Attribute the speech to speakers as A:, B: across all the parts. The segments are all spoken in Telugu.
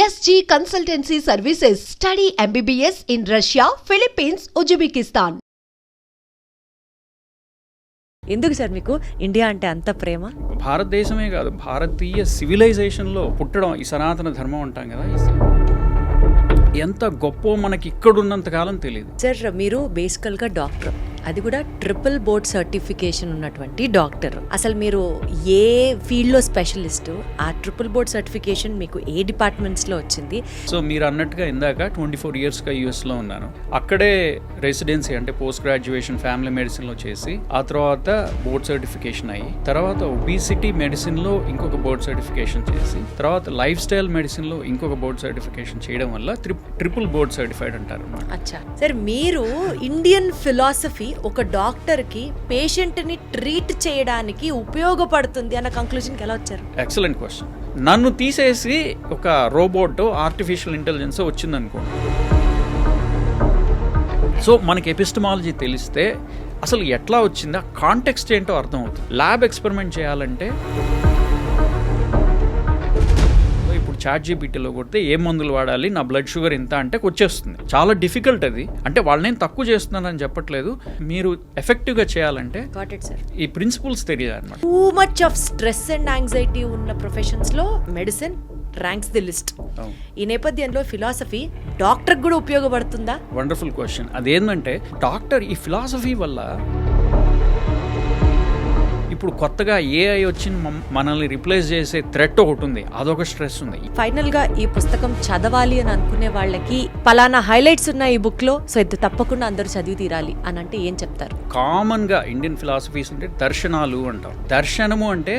A: SG Consultancy Services. Study MBBS in Russia, Philippines, Uzbekistan.
B: ఎందుకు సార్ మీకు ఇండియా అంటే అంత ప్రేమ?
C: భారతదేశమే కాదు, భారతీయ సివిలైజేషన్లో పుట్టడం, ఈ సనాతన ధర్మం అంటాం కదా, ఎంత గొప్ప మనకి ఇక్కడున్నంత కాలం తెలియదు.
B: సార్ మీరు బేసికల్గా డాక్టర్, అది కూడా ట్రిపుల్ బోర్డ్ సర్టిఫికేషన్ ఉన్నటువంటి డాక్టర్. అసలు మీరు ఏ ఫీల్డ్లో స్పెషలిస్ట్? ఆ ట్రిపుల్ బోర్డ్ సర్టిఫికేషన్ మీకు ఏ డిపార్ట్మెంట్స్లో వచ్చింది?
C: సో మీరు అన్నట్టుగా ఇందాక 24 ఇయర్స్గా యూఎస్లో ఉన్నాను. అక్కడే రెసిడెన్సీ అంటే పోస్ట్ గ్రాడ్యుయేషన్ ఫ్యామిలీ మెడిసిన్లో చేసి, ఆ తర్వాత బోర్డ్ సర్టిఫికేషన్ అయ్యి, తర్వాత ఒబిసిటీ మెడిసిన్లో ఇంకొక బోర్డ్ సర్టిఫికేషన్ చేసి, తర్వాత లైఫ్ స్టైల్ మెడిసిన్లో ఇంకొక బోర్డ్ సర్టిఫికేషన్ చేయడం వల్ల ట్రిపుల్ బోర్డ్ సర్టిఫైడ్ అంటారు.
B: అచ్చా సార్, మీరు ఇండియన్ ఫిలాసఫీ ఒక డాక్టర్కి పేషెంట్ని ట్రీట్ చేయడానికి ఉపయోగపడుతుంది అన్న కంక్లూజన్కి ఎలా వచ్చారు?
C: Excellent question. నన్ను తీసేసి ఒక రోబోట్, ఆర్టిఫిషియల్ ఇంటెలిజెన్స్ వచ్చిందనుకోండి, సో మనకి ఎపిస్టమాలజీ తెలిస్తే అసలు ఎట్లా వచ్చిందా, కాంటెక్స్ట్ ఏంటో అర్థమవుతుంది. ల్యాబ్ ఎక్స్పెరిమెంట్ చేయాలంటే ChatGPTలో కొడితే ఏ మందులు వాడాలి, నా బ్లడ్ షుగర్ ఇంత అంటే వచ్చేస్తుంది. చాలా డిఫికల్ట్ అది. అంటే వాళ్ళనేం తక్కువ చేస్తున్నానని చెప్పట్లేదు, మీరు ఎఫెక్టివ్గా చేయాలంటే ఈ ప్రిన్సిపల్స్ తెలియాలి అన్నమాట.
B: Too much of stress and anxiety ఉన్న ప్రొఫెషన్స్లో మెడిసిన్ ర్యాంక్స్ ది లిస్ట్. ఈ నేపథ్యంలో ఫిలాసఫీ డాక్టర్ కూడా ఉపయోగపడుతుందా?
C: Wonderful question. అదేంటంటే డాక్టర్ ఈ ఫిలాసఫీ వల్ల ఇప్పుడు కొత్తగా ఏఐ వచ్చి మనల్ని రిప్లేస్ చేసే థ్రెట్ ఒకటి ఉంది, అదొక స్ట్రెస్ ఉంది.
B: ఫైనల్ గా ఈ పుస్తకం చదవాలి అని అనుకునే వాళ్ళకి పలానా హైలైట్స్ ఉన్నాయి ఈ బుక్ లో, సో ఇది తప్పకుండా అందరూ చదివి తీరాలి అని అంటే ఏం చెప్తారు?
C: కామన్ గా ఇండియన్ ఫిలాసఫీస్ అంటే దర్శనాలు అంటాం. దర్శనము అంటే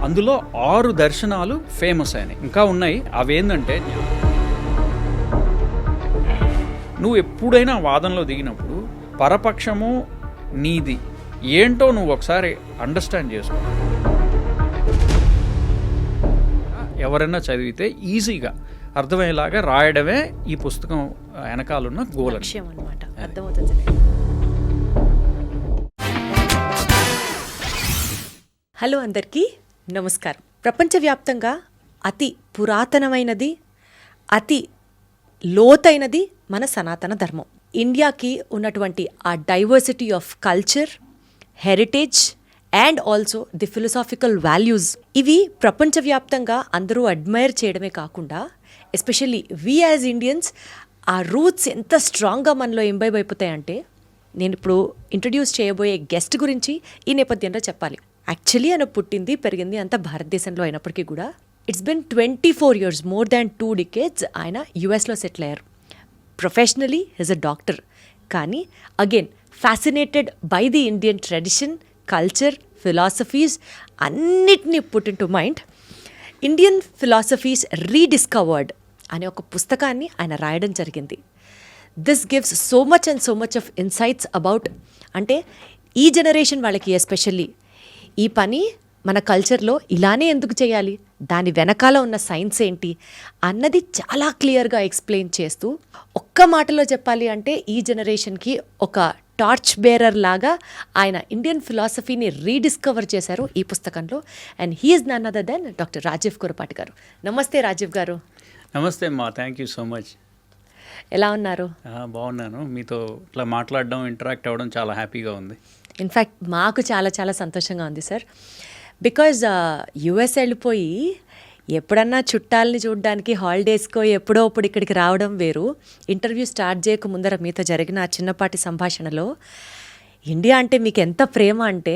C: అందులో 6 దర్శనాలు ఫేమస్ అయినాయి, ఇంకా ఉన్నాయి. అవేంటంటే, నువ్వు ఎప్పుడైనా వాదనలో దిగినప్పుడు పరపక్షము నీది ఏంటో నువ్వు ఒకసారి అండర్స్టాండ్ చేసుకో. ఎవరైనా చదివితే ఈజీగా అర్థమయ్యేలాగా రాయడమే ఈ పుస్తకం వెనకాలన్న గోల్
B: అన్నమాట. అర్థమవుతుంది. హలో అందరికీ నమస్కారం. ప్రపంచవ్యాప్తంగా అతి పురాతనమైనది, అతి లోతైనది మన సనాతన ధర్మం. ఇండియాకి ఉన్నటువంటి ఆ diversity of culture, heritage and also the philosophical values, ఇవి ప్రపంచవ్యాప్తంగా అందరూ అడ్మైర్ చేయడమే కాకుండా, ఎస్పెషల్లీ వీ యాజ్ ఇండియన్స్ ఆ రూట్స్ ఎంత స్ట్రాంగ్గా మనలో ఇంబైబ్ అయిపోతాయంటే, నేను ఇప్పుడు ఇంట్రడ్యూస్ చేయబోయే గెస్ట్ గురించి ఈ నేపథ్యంలో చెప్పాలి. యాక్చువల్లీ ఆయన పుట్టింది పెరిగింది అంతా భారతదేశంలో అయినప్పటికీ కూడా it's been 24 years, more than 2 decades ఆయన యుఎస్లో సెటిల్ అయ్యారు. ప్రొఫెషనలీ ఈజ్ అ డాక్టర్, కానీ again fascinated by the Indian tradition, culture, philosophies అన్నిటినీ put in to mind. Indian philosophies rediscovered అనే ఒక పుస్తకాన్ని ఆయన రాయడం జరిగింది. This gives so much and so much of insights about, అంటే ఈ జనరేషన్ వాళ్ళకి ఎస్పెషల్లీ ఈ పని మన కల్చర్లో ఇలానే ఎందుకు చేయాలి, దాని వెనకాల ఉన్న సైన్స్ ఏంటి అన్నది చాలా క్లియర్గా ఎక్స్ప్లెయిన్ చేస్తూ, ఒక్క మాటలో చెప్పాలి అంటే ఈ జనరేషన్కి ఒక టార్చ్ బేరర్ లాగా ఆయన ఇండియన్ ఫిలాసఫీని రీడిస్కవర్ చేశారు ఈ పుస్తకంలో. And he is none other than doctor Rajiv Kurapati garu. నమస్తే రాజీవ్ గారు.
C: నమస్తే అమ్మా, థ్యాంక్ యూ సో మచ్.
B: ఎలా ఉన్నారు?
C: బాగున్నాను. మీతో ఇట్లా మాట్లాడడం, ఇంటరాక్ట్ అవ్వడం చాలా హ్యాపీగా ఉంది.
B: ఇన్ఫ్యాక్ట్ మాకు చాలా చాలా సంతోషంగా ఉంది సార్. బికాజ్ యుఎస్ వెళ్ళిపోయి ఎప్పుడన్నా చుట్టాలని చూడడానికి హాలిడేస్కో ఎప్పుడో అప్పుడు ఇక్కడికి రావడం వేరు. ఇంటర్వ్యూ స్టార్ట్ చేయక ముందర మీతో జరిగిన ఆ చిన్నపాటి సంభాషణలో ఇండియా అంటే మీకు ఎంత ప్రేమ అంటే,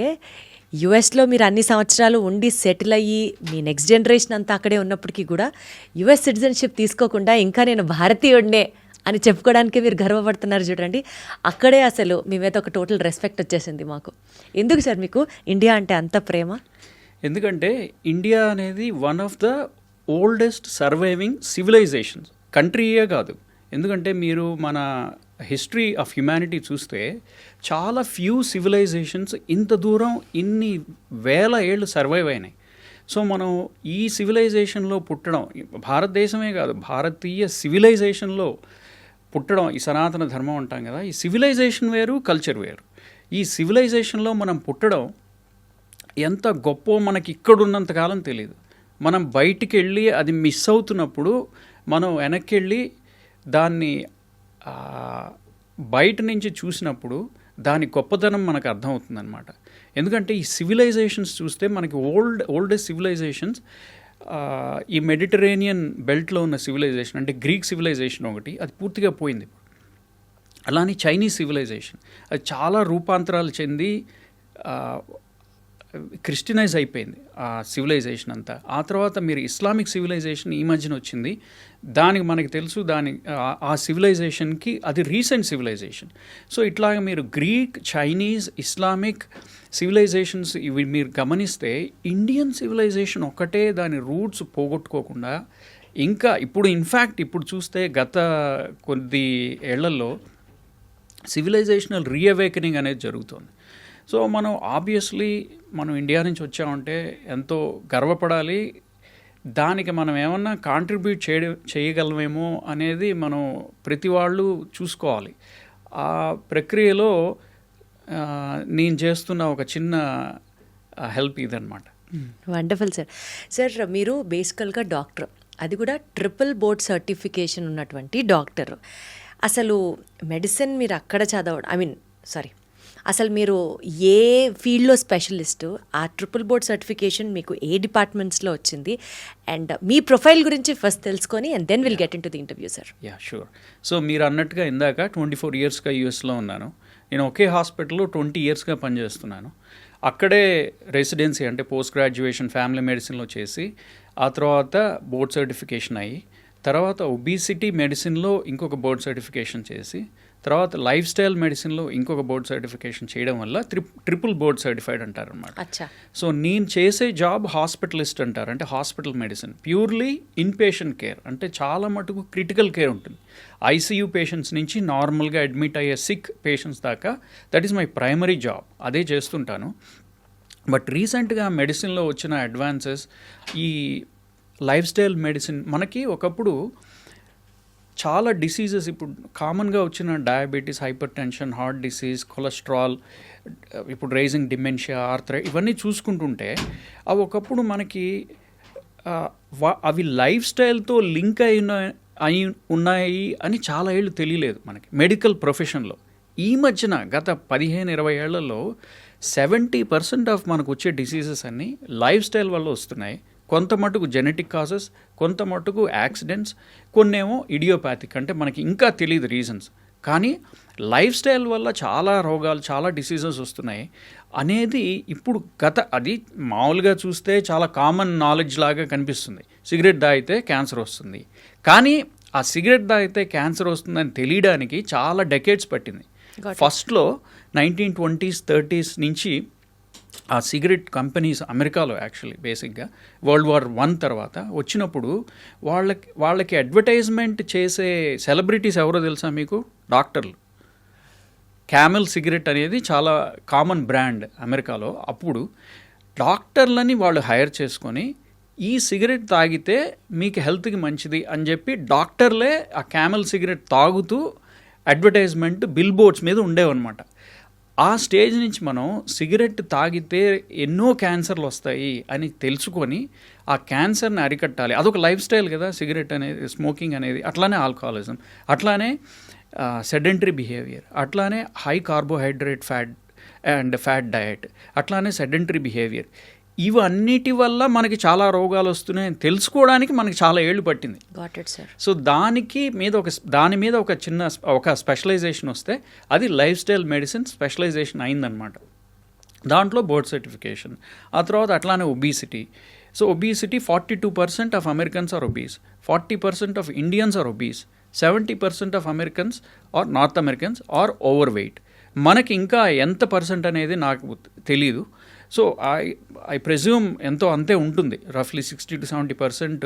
B: యుఎస్లో మీరు అన్ని సంవత్సరాలు ఉండి సెటిల్ అయ్యి మీ నెక్స్ట్ జనరేషన్ అంతా అక్కడే ఉన్నప్పటికీ కూడా యుఎస్ సిటిజన్షిప్ తీసుకోకుండా ఇంకా నేను భారతీయుడినే అని చెప్పుకోవడానికి మీరు గర్వపడుతున్నారు చూడండి. అక్కడే అసలు మీ మీద ఒక టోటల్ రెస్పెక్ట్ వచ్చేసింది మాకు. ఎందుకు సార్ మీకు ఇండియా అంటే అంత ప్రేమ?
C: ఎందుకంటే ఇండియా అనేది one of the oldest surviving civilisations, కంట్రీయే కాదు. ఎందుకంటే మీరు మన హిస్టరీ ఆఫ్ హ్యుమానిటీ చూస్తే చాలా ఫ్యూ సివిలైజేషన్స్ ఇంత దూరం ఇన్ని వేల ఏళ్ళు సర్వైవ్ అయినాయి. సో మనం ఈ సివిలైజేషన్లో పుట్టడం, భారతదేశమే కాదు, భారతీయ సివిలైజేషన్లో పుట్టడం, ఈ సనాతన ధర్మం అంటాం కదా, ఈ సివిలైజేషన్ వేరు, కల్చర్ వేరు. ఈ సివిలైజేషన్లో మనం పుట్టడం ఎంత గొప్పో మనకి ఇక్కడున్నంత కాలం తెలియదు. మనం బయటికి వెళ్ళి అది మిస్ అవుతున్నప్పుడు మనం వెనక్కి వెళ్ళి దాన్ని బయట నుంచి చూసినప్పుడు దాని గొప్పతనం మనకు అర్థమవుతుందన్నమాట. ఎందుకంటే ఈ సివిలైజేషన్స్ చూస్తే మనకి ఓల్డెస్ట్ సివిలైజేషన్స్ ఈ మెడిటరేనియన్ బెల్ట్లో ఉన్న సివిలైజేషన్ అంటే గ్రీక్ సివిలైజేషన్ ఒకటి, అది పూర్తిగా పోయింది. అలానే చైనీస్ సివిలైజేషన్ అది చాలా రూపాంతరాలు చెంది క్రిస్టియనైజ్ అయిపోయింది ఆ సివిలైజేషన్ అంతా. ఆ తర్వాత మీరు ఇస్లామిక్ సివిలైజేషన్ ఈ మధ్యన వచ్చింది. దానికి మనకి తెలుసు ఆ సివిలైజేషన్కి అది రీసెంట్ సివిలైజేషన్. సో ఇట్లాగ మీరు గ్రీక్, చైనీస్, ఇస్లామిక్ సివిలైజేషన్స్ ఇవి మీరు గమనిస్తే ఇండియన్ సివిలైజేషన్ ఒక్కటే దాని రూట్స్ పోగొట్టుకోకుండా ఇంకా ఇప్పుడు చూస్తే గత కొద్ది ఏళ్లలో సివిలైజేషనల్ రీఅవేకనింగ్ అనేది జరుగుతుంది. సో మనం ఆబ్వియస్లీ మనం ఇండియా నుంచి వచ్చామంటే ఎంతో గర్వపడాలి. దానికి మనం ఏమన్నా కాంట్రిబ్యూట్ చేయగలమేమో అనేది మనం ప్రతి వాళ్ళు చూసుకోవాలి. ఆ ప్రక్రియలో నేను చేస్తున్న ఒక చిన్న హెల్ప్ ఇదన్నమాట.
B: Wonderful sir. సార్ మీరు బేసికల్గా డాక్టర్, అది కూడా ట్రిపుల్ బోర్డ్ సర్టిఫికేషన్ ఉన్నటువంటి డాక్టర్. అసలు మెడిసిన్ మీరు అక్కడ చదవడం అసలు మీరు ఏ ఫీల్డ్లో స్పెషలిస్టు, ఆ ట్రిపుల్ బోర్డ్ సర్టిఫికేషన్ మీకు ఏ డిపార్ట్మెంట్స్లో వచ్చింది, అండ్ మీ ప్రొఫైల్ గురించి ఫస్ట్ తెలుసుకొని and then will get into the interview sir.
C: Sure. So మీరు అన్నట్టుగా ఇందాక 24 ఇయర్స్గా యూఎస్లో ఉన్నాను. నేను ఒకే హాస్పిటల్లో 20 ఇయర్స్గా పనిచేస్తున్నాను. అక్కడే రెసిడెన్సీ అంటే పోస్ట్ గ్రాడ్యుయేషన్ ఫ్యామిలీ మెడిసిన్లో చేసి ఆ తర్వాత బోర్డ్ సర్టిఫికేషన్ అయ్యి, తర్వాత ఒబిసిటీ మెడిసిన్లో ఇంకొక బోర్డ్ సర్టిఫికేషన్ చేసి, తర్వాత లైఫ్ స్టైల్ మెడిసిన్లో ఇంకొక బోర్డ్ సర్టిఫికేషన్ చేయడం వల్ల ట్రిపుల్ బోర్డ్ సర్టిఫైడ్ అంటారు అన్నమాట. సో నేను చేసే జాబ్ హాస్పిటలిస్ట్ అంటారు. అంటే hospital medicine purely in patient care, అంటే చాలా మటుకు క్రిటికల్ కేర్ ఉంటుంది. ఐసీయూ పేషెంట్స్ నుంచి నార్మల్గా అడ్మిట్ అయ్యే సిక్ పేషెంట్స్ దాకా that is my primary job, అదే చేస్తుంటాను. బట్ రీసెంట్గా మెడిసిన్లో వచ్చిన అడ్వాన్సెస్, ఈ లైఫ్ స్టైల్ మెడిసిన్, మనకి ఒకప్పుడు చాలా డిసీజెస్ ఇప్పుడు కామన్గా వచ్చిన diabetes, hyper tension, heart disease, cholesterol, ఇప్పుడు రైజింగ్ డిమెన్షియా, ఆర్థరైటిస్, ఇవన్నీ చూసుకుంటుంటే అవి ఒకప్పుడు మనకి అవి లైఫ్ స్టైల్తో లింక్ అయి ఉన్నాయి అని చాలా ఏళ్ళు తెలియలేదు మనకి మెడికల్ ప్రొఫెషన్లో. ఈ మధ్యన గత 15-20 ఏళ్లలో 70% ఆఫ్ మనకు వచ్చే డిసీజెస్ అన్నీ లైఫ్ స్టైల్ వల్ల వస్తున్నాయి. కొంత మటుకు జెనెటిక్ కాజెస్, కొంత మటుకు యాక్సిడెంట్స్, కొన్నేమో ఇడియోపాథిక్, అంటే మనకి ఇంకా తెలియదు రీజన్స్. కానీ లైఫ్ స్టైల్ వల్ల చాలా రోగాలు, చాలా డిసీజెస్ వస్తున్నాయి అనేది ఇప్పుడు అది మామూలుగా చూస్తే చాలా కామన్ నాలెడ్జ్ లాగా కనిపిస్తుంది. సిగరెట్ తాగితే క్యాన్సర్ వస్తుంది, కానీ ఆ సిగరెట్ తాగితే క్యాన్సర్ వస్తుందని తెలియడానికి చాలా డెకేడ్స్ పట్టింది. ఫస్ట్లో 1920s, 30s నుంచి ఆ సిగరెట్ కంపెనీస్ అమెరికాలో యాక్చువల్లీ బేసిక్గా World War I తర్వాత వచ్చినప్పుడు వాళ్ళకి అడ్వర్టైజ్మెంట్ చేసే సెలబ్రిటీస్ ఎవరో తెలుసా మీకు? డాక్టర్లు. క్యామెల్ సిగరెట్ అనేది చాలా కామన్ బ్రాండ్ అమెరికాలో. అప్పుడు డాక్టర్లని వాళ్ళు హైర్ చేసుకొని ఈ సిగరెట్ తాగితే మీకు హెల్త్కి మంచిది అని చెప్పి డాక్టర్లే ఆ క్యామెల్ సిగరెట్ తాగుతూ అడ్వర్టైజ్మెంట్ బిల్ బోర్డ్స్ మీద ఉండేవన్నమాట. ఆ స్టేజ్ నుంచి మనం సిగరెట్ తాగితే ఎన్నో క్యాన్సర్లు వస్తాయి అని తెలుసుకొని ఆ క్యాన్సర్ని అరికట్టాలి. అదొక లైఫ్ స్టైల్ కదా సిగరెట్ అనేది, స్మోకింగ్ అనేది. అట్లానే ఆల్కహాలిజం, అట్లానే సెడెంటరీ బిహేవియర్, అట్లానే హై కార్బోహైడ్రేట్ ఫ్యాట్ డయట్, అట్లానే సెడెంటరీ బిహేవియర్. ఇవన్నిటి వల్ల మనకి చాలా రోగాలు వస్తున్నాయని తెలుసుకోవడానికి మనకి చాలా ఏళ్ళు పట్టింది. సో దాని మీద ఒక స్పెషలైజేషన్ వస్తే అది లైఫ్ స్టైల్ మెడిసిన్ స్పెషలైజేషన్ అయిందనమాట. దాంట్లో బోర్డ్ సర్టిఫికేషన్. ఆ తర్వాత అట్లానే obesity. So obesity 42% of Americans are obese, 40% of Indians are obese, 70% of Americans are North Americans are overweight. మనకి ఇంకా ఎంత పర్సెంట్ అనేది నాకు తెలీదు. సో ఐ ప్రెజ్యూమ్ అంతే ఉంటుంది, రఫ్లీ 60 to 70%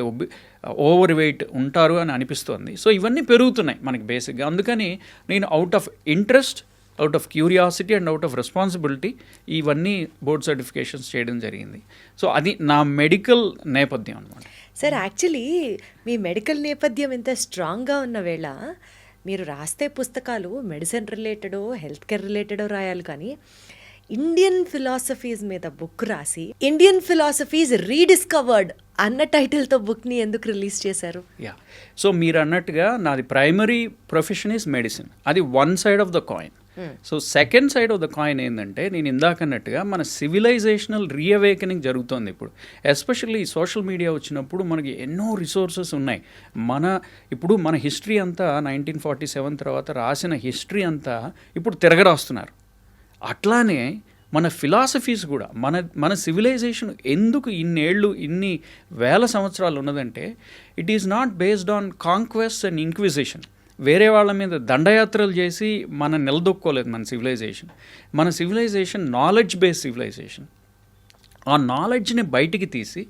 C: ఓవర్ వెయిట్ ఉంటారు అని అనిపిస్తోంది. సో ఇవన్నీ పెరుగుతున్నాయి మనకి బేసిక్గా. అందుకని నేను out of interest, out of curiosity and out of responsibility ఇవన్నీ బోర్డ్ సర్టిఫికేషన్స్ చేయడం జరిగింది. సో అది నా మెడికల్ నేపథ్యం అనమాట.
B: సార్ యాక్చువల్లీ మీ మెడికల్ నేపథ్యం ఎంత స్ట్రాంగ్గా ఉన్న వేళ మీరు రాస్తే పుస్తకాలు మెడిసిన్ రిలేటెడో హెల్త్ కేర్ రిలేటెడో రాయాలి, కానీ ఇండియన్ ఫిలాసఫీస్ మీద బుక్ రాసి ఇండియన్ ఫిలాసఫీస్ రీడిస్కవర్డ్ అన్న టైటిల్తో బుక్ని ఎందుకు రిలీజ్ చేశారు?
C: సో మీరు అన్నట్టుగా నాది ప్రైమరీ ప్రొఫెషన్ ఈజ్ మెడిసిన్, అది one side of the coin. So second side of the coin ఏంటంటే నేను ఇందాక అన్నట్టుగా మన సివిలైజేషనల్ రీఅవేకనింగ్ జరుగుతోంది ఇప్పుడు. ఎస్పెషల్లీ సోషల్ మీడియా వచ్చినప్పుడు మనకి ఎన్నో రిసోర్సెస్ ఉన్నాయి. ఇప్పుడు మన హిస్టరీ అంతా 1947 తర్వాత రాసిన హిస్టరీ అంతా ఇప్పుడు తిరగరాస్తున్నారు. అట్లానే మన ఫిలాసఫీస్ కూడా మన సివిలైజేషన్ ఎందుకు ఇన్ని వేల సంవత్సరాలు ఉన్నదంటే it is not based on conquest and inquisition. వేరే వాళ్ళ మీద దండయాత్రలు చేసి మనం నిలదొక్కోలేదు మన సివిలైజేషన్ నాలెడ్జ్ బేస్డ్ సివిలైజేషన్. ఆ నాలెడ్జ్ని బయటికి తీసి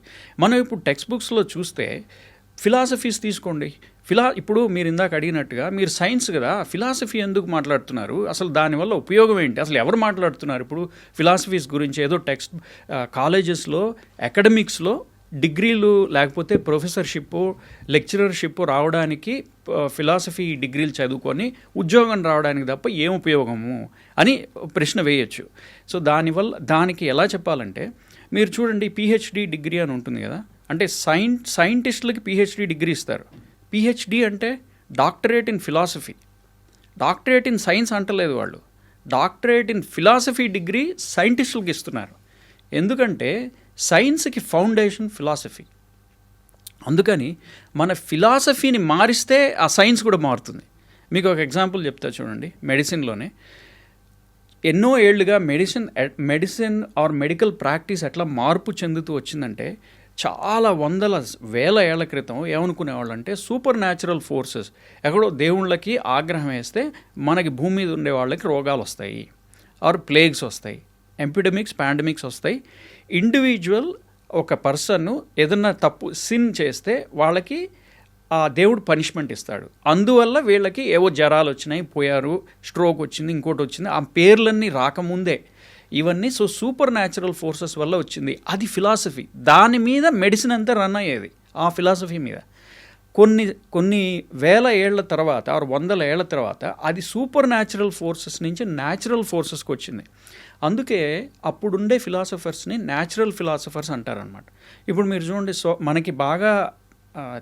C: మనం ఇప్పుడు టెక్స్ట్ బుక్స్లో చూస్తే ఫిలాసఫీస్ తీసుకోండి. ఇప్పుడు మీరు ఇందాక అడిగినట్టుగా మీరు సైన్స్ కదా, ఫిలాసఫీ ఎందుకు మాట్లాడుతున్నారు, అసలు దానివల్ల ఉపయోగం ఏంటి, అసలు ఎవరు మాట్లాడుతున్నారు ఇప్పుడు ఫిలాసఫీస్ గురించి? ఏదో కాలేజెస్లో అకాడమిక్స్లో డిగ్రీలు లేకపోతే ప్రొఫెసర్షిప్ లెక్చరర్షిప్ రావడానికి ఫిలాసఫీ డిగ్రీలు చదువుకొని ఉద్యోగం రావడానికి తప్ప ఏం ఉపయోగము అని ప్రశ్న వేయచ్చు. సో దానికి ఎలా చెప్పాలంటే మీరు చూడండి, పిహెచ్డి డిగ్రీ అని ఉంటుంది కదా, అంటే సైంటిస్టులకి పిహెచ్డి డిగ్రీ ఇస్తారు. పిహెచ్డి అంటే doctorate in philosophy, doctorate in science అంటలేదు వాళ్ళు, డాక్టరేట్ ఇన్ ఫిలాసఫీ డిగ్రీ సైంటిస్టులకి ఇస్తున్నారు. ఎందుకంటే సైన్స్కి ఫౌండేషన్ ఫిలాసఫీ. అందుకని మన ఫిలాసఫీని మారిస్తే ఆ సైన్స్ కూడా మారుతుంది. మీకు ఒక ఎగ్జాంపుల్ చెప్తా చూడండి. మెడిసిన్లోనే ఎన్నో ఏళ్లుగా మెడిసిన్ ఆర్ మెడికల్ ప్రాక్టీస్ ఎట్లా మార్పు చెందుతూ వచ్చిందంటే చాలా వేల ఏళ్ల క్రితం ఏమనుకునేవాళ్ళు అంటే సూపర్ న్యాచురల్ ఫోర్సెస్, ఎక్కడో దేవుళ్ళకి ఆగ్రహం వేస్తే మనకి భూమి మీద ఉండే వాళ్ళకి రోగాలు వస్తాయి, ఆర్ ప్లేగ్స్ వస్తాయి, ఎపిడమిక్స్ పాండమిక్స్ వస్తాయి. ఇండివిజువల్ ఒక పర్సన్ ఏదన్నా సిన్ చేస్తే వాళ్ళకి ఆ దేవుడు పనిష్మెంట్ ఇస్తాడు. అందువల్ల వీళ్ళకి ఏవో జ్వరాలు వచ్చినాయి, పోయారు, స్ట్రోక్ వచ్చింది, ఇంకోటి వచ్చింది, ఆ పేర్లన్నీ రాకముందే ఇవన్నీ సూపర్ న్యాచురల్ ఫోర్సెస్ వల్ల వచ్చింది. అది ఫిలాసఫీ. దాని మీద మెడిసిన్ అంతా రన్ అయ్యేది ఆ ఫిలాసఫీ మీద. కొన్ని వేల ఏళ్ల తర్వాత ఆరు వందల ఏళ్ల తర్వాత అది సూపర్ న్యాచురల్ ఫోర్సెస్ నుంచి న్యాచురల్ ఫోర్సెస్కి వచ్చింది. అందుకే అప్పుడుండే ఫిలాసఫర్స్ని న్యాచురల్ ఫిలాసఫర్స్ అంటారనమాట. ఇప్పుడు మీరు చూడండి, మనకి బాగా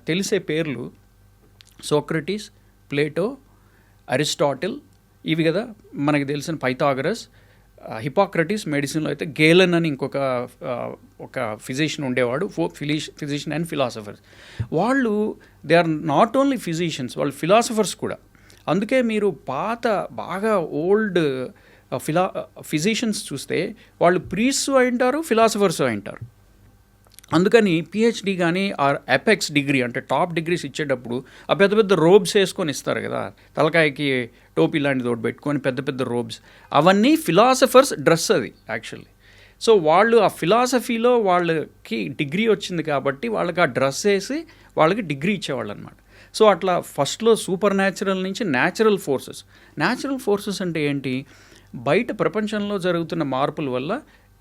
C: తెలిసే పేర్లు సోక్రటీస్, ప్లేటో, అరిస్టాటిల్, ఇవి కదా మనకి తెలిసిన, పైథాగరస్, హిపోక్రటీస్. మెడిసిన్లో అయితే గేలన్ అని ఒక ఫిజిషియన్ ఉండేవాడు, ఫిజిషియన్ అండ్ ఫిలాసఫర్స్. వాళ్ళు they are not only physicians, వాళ్ళు ఫిలాసఫర్స్ కూడా. అందుకే మీరు బాగా ఓల్డ్ ఫిజిషియన్స్ చూస్తే వాళ్ళు ప్రీస్ట్స్ అయింటారు, ఫిలాసఫర్స్ అయింటారు. అందుకని పిహెచ్డి కానీ ఆర్ ఎపెక్స్ డిగ్రీ అంటే టాప్ డిగ్రీస్ ఇచ్చేటప్పుడు ఆ పెద్ద పెద్ద రోబ్స్ వేసుకొని ఇస్తారు కదా, తలకాయకి టోపీ లాంటిది ఒకటి పెట్టుకొని పెద్ద పెద్ద రోబ్స్, అవన్నీ ఫిలాసఫర్స్ డ్రెస్ అది యాక్చువల్లీ. సో వాళ్ళు ఆ ఫిలాసఫీలో వాళ్ళకి డిగ్రీ వచ్చింది కాబట్టి వాళ్ళకి ఆ డ్రెస్ వేసి వాళ్ళకి డిగ్రీ ఇచ్చేవాళ్ళు అనమాట. సో అట్లా ఫస్ట్లో సూపర్ న్యాచురల్ నుంచి న్యాచురల్ ఫోర్సెస్ అంటే ఏంటి? బయట ప్రపంచంలో జరుగుతున్న మార్పుల వల్ల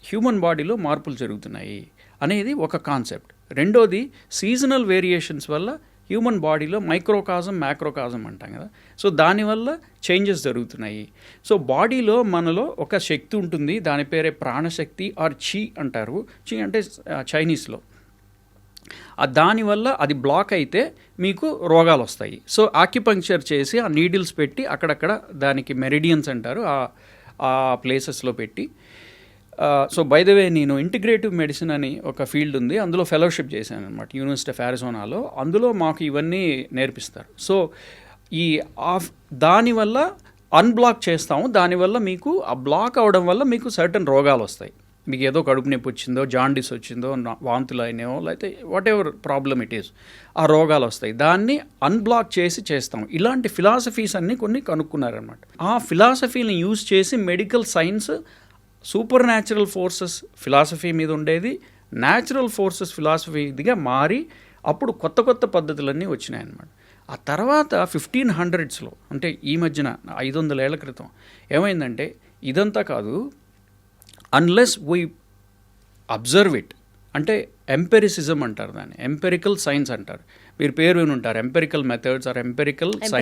C: హ్యూమన్ బాడీలో మార్పులు జరుగుతున్నాయి అనేది ఒక కాన్సెప్ట్. రెండోది సీజనల్ వేరియేషన్స్ వల్ల హ్యూమన్ బాడీలో మైక్రోకాజం మ్యాక్రోకాజం అంటాం కదా, సో దానివల్ల చేంజెస్ జరుగుతున్నాయి. సో బాడీలో మనలో ఒక శక్తి ఉంటుంది, దాని పేరే ప్రాణశక్తి ఆర్ చి అంటారు. చి అంటే చైనీస్లో. దానివల్ల అది బ్లాక్ అయితే మీకు రోగాలు వస్తాయి. సో ఆక్యుపంక్చర్ చేసి ఆ నీడిల్స్ పెట్టి అక్కడక్కడ దానికి మెరిడియన్స్ అంటారు, ఆ ప్లేసెస్లో పెట్టి. సో బై ద వే నేను ఇంటిగ్రేటివ్ మెడిసిన్ అని ఒక ఫీల్డ్ ఉంది, అందులో ఫెలోషిప్ చేశాను అనమాట యూనివర్సిటీ ఆఫ్ అరిజోనాలో. అందులో మాకు ఇవన్నీ నేర్పిస్తారు. సో దానివల్ల అన్బ్లాక్ చేస్తాము, దానివల్ల మీకు ఆ బ్లాక్ అవడం వల్ల మీకు సర్టన్ రోగాలు వస్తాయి. మీకు ఏదో కడుపు నొప్పి వచ్చిందో, జాండీస్ వచ్చిందో, వాంతులు అయినాయో, లేకపోతే what ever problem it is, ఆ రోగాలు వస్తాయి. దాన్ని అన్బ్లాక్ చేస్తాం. ఇలాంటి ఫిలాసఫీస్ అన్నీ కొన్ని కనుక్కున్నారనమాట. ఆ ఫిలాసఫీని యూజ్ చేసి medical science super natural forces philosophy మీద ఉండేది న్యాచురల్ ఫోర్సెస్ ఫిలాసఫీగా మారి అప్పుడు కొత్త పద్ధతులన్నీ వచ్చినాయి అన్నమాట. ఆ తర్వాత 1500s అంటే ఈ మధ్యన 500 ఏళ్ల క్రితం ఏమైందంటే ఇదంతా కాదు, అన్లెస్ వీ అబ్జర్వ్ ఇట్, అంటే ఎంపెరిసిజం అంటారు దాన్ని, ఎంపెరికల్ సైన్స్ అంటారు. మీరు పేరు విని ఉంటారు, empirical methods or empirical science,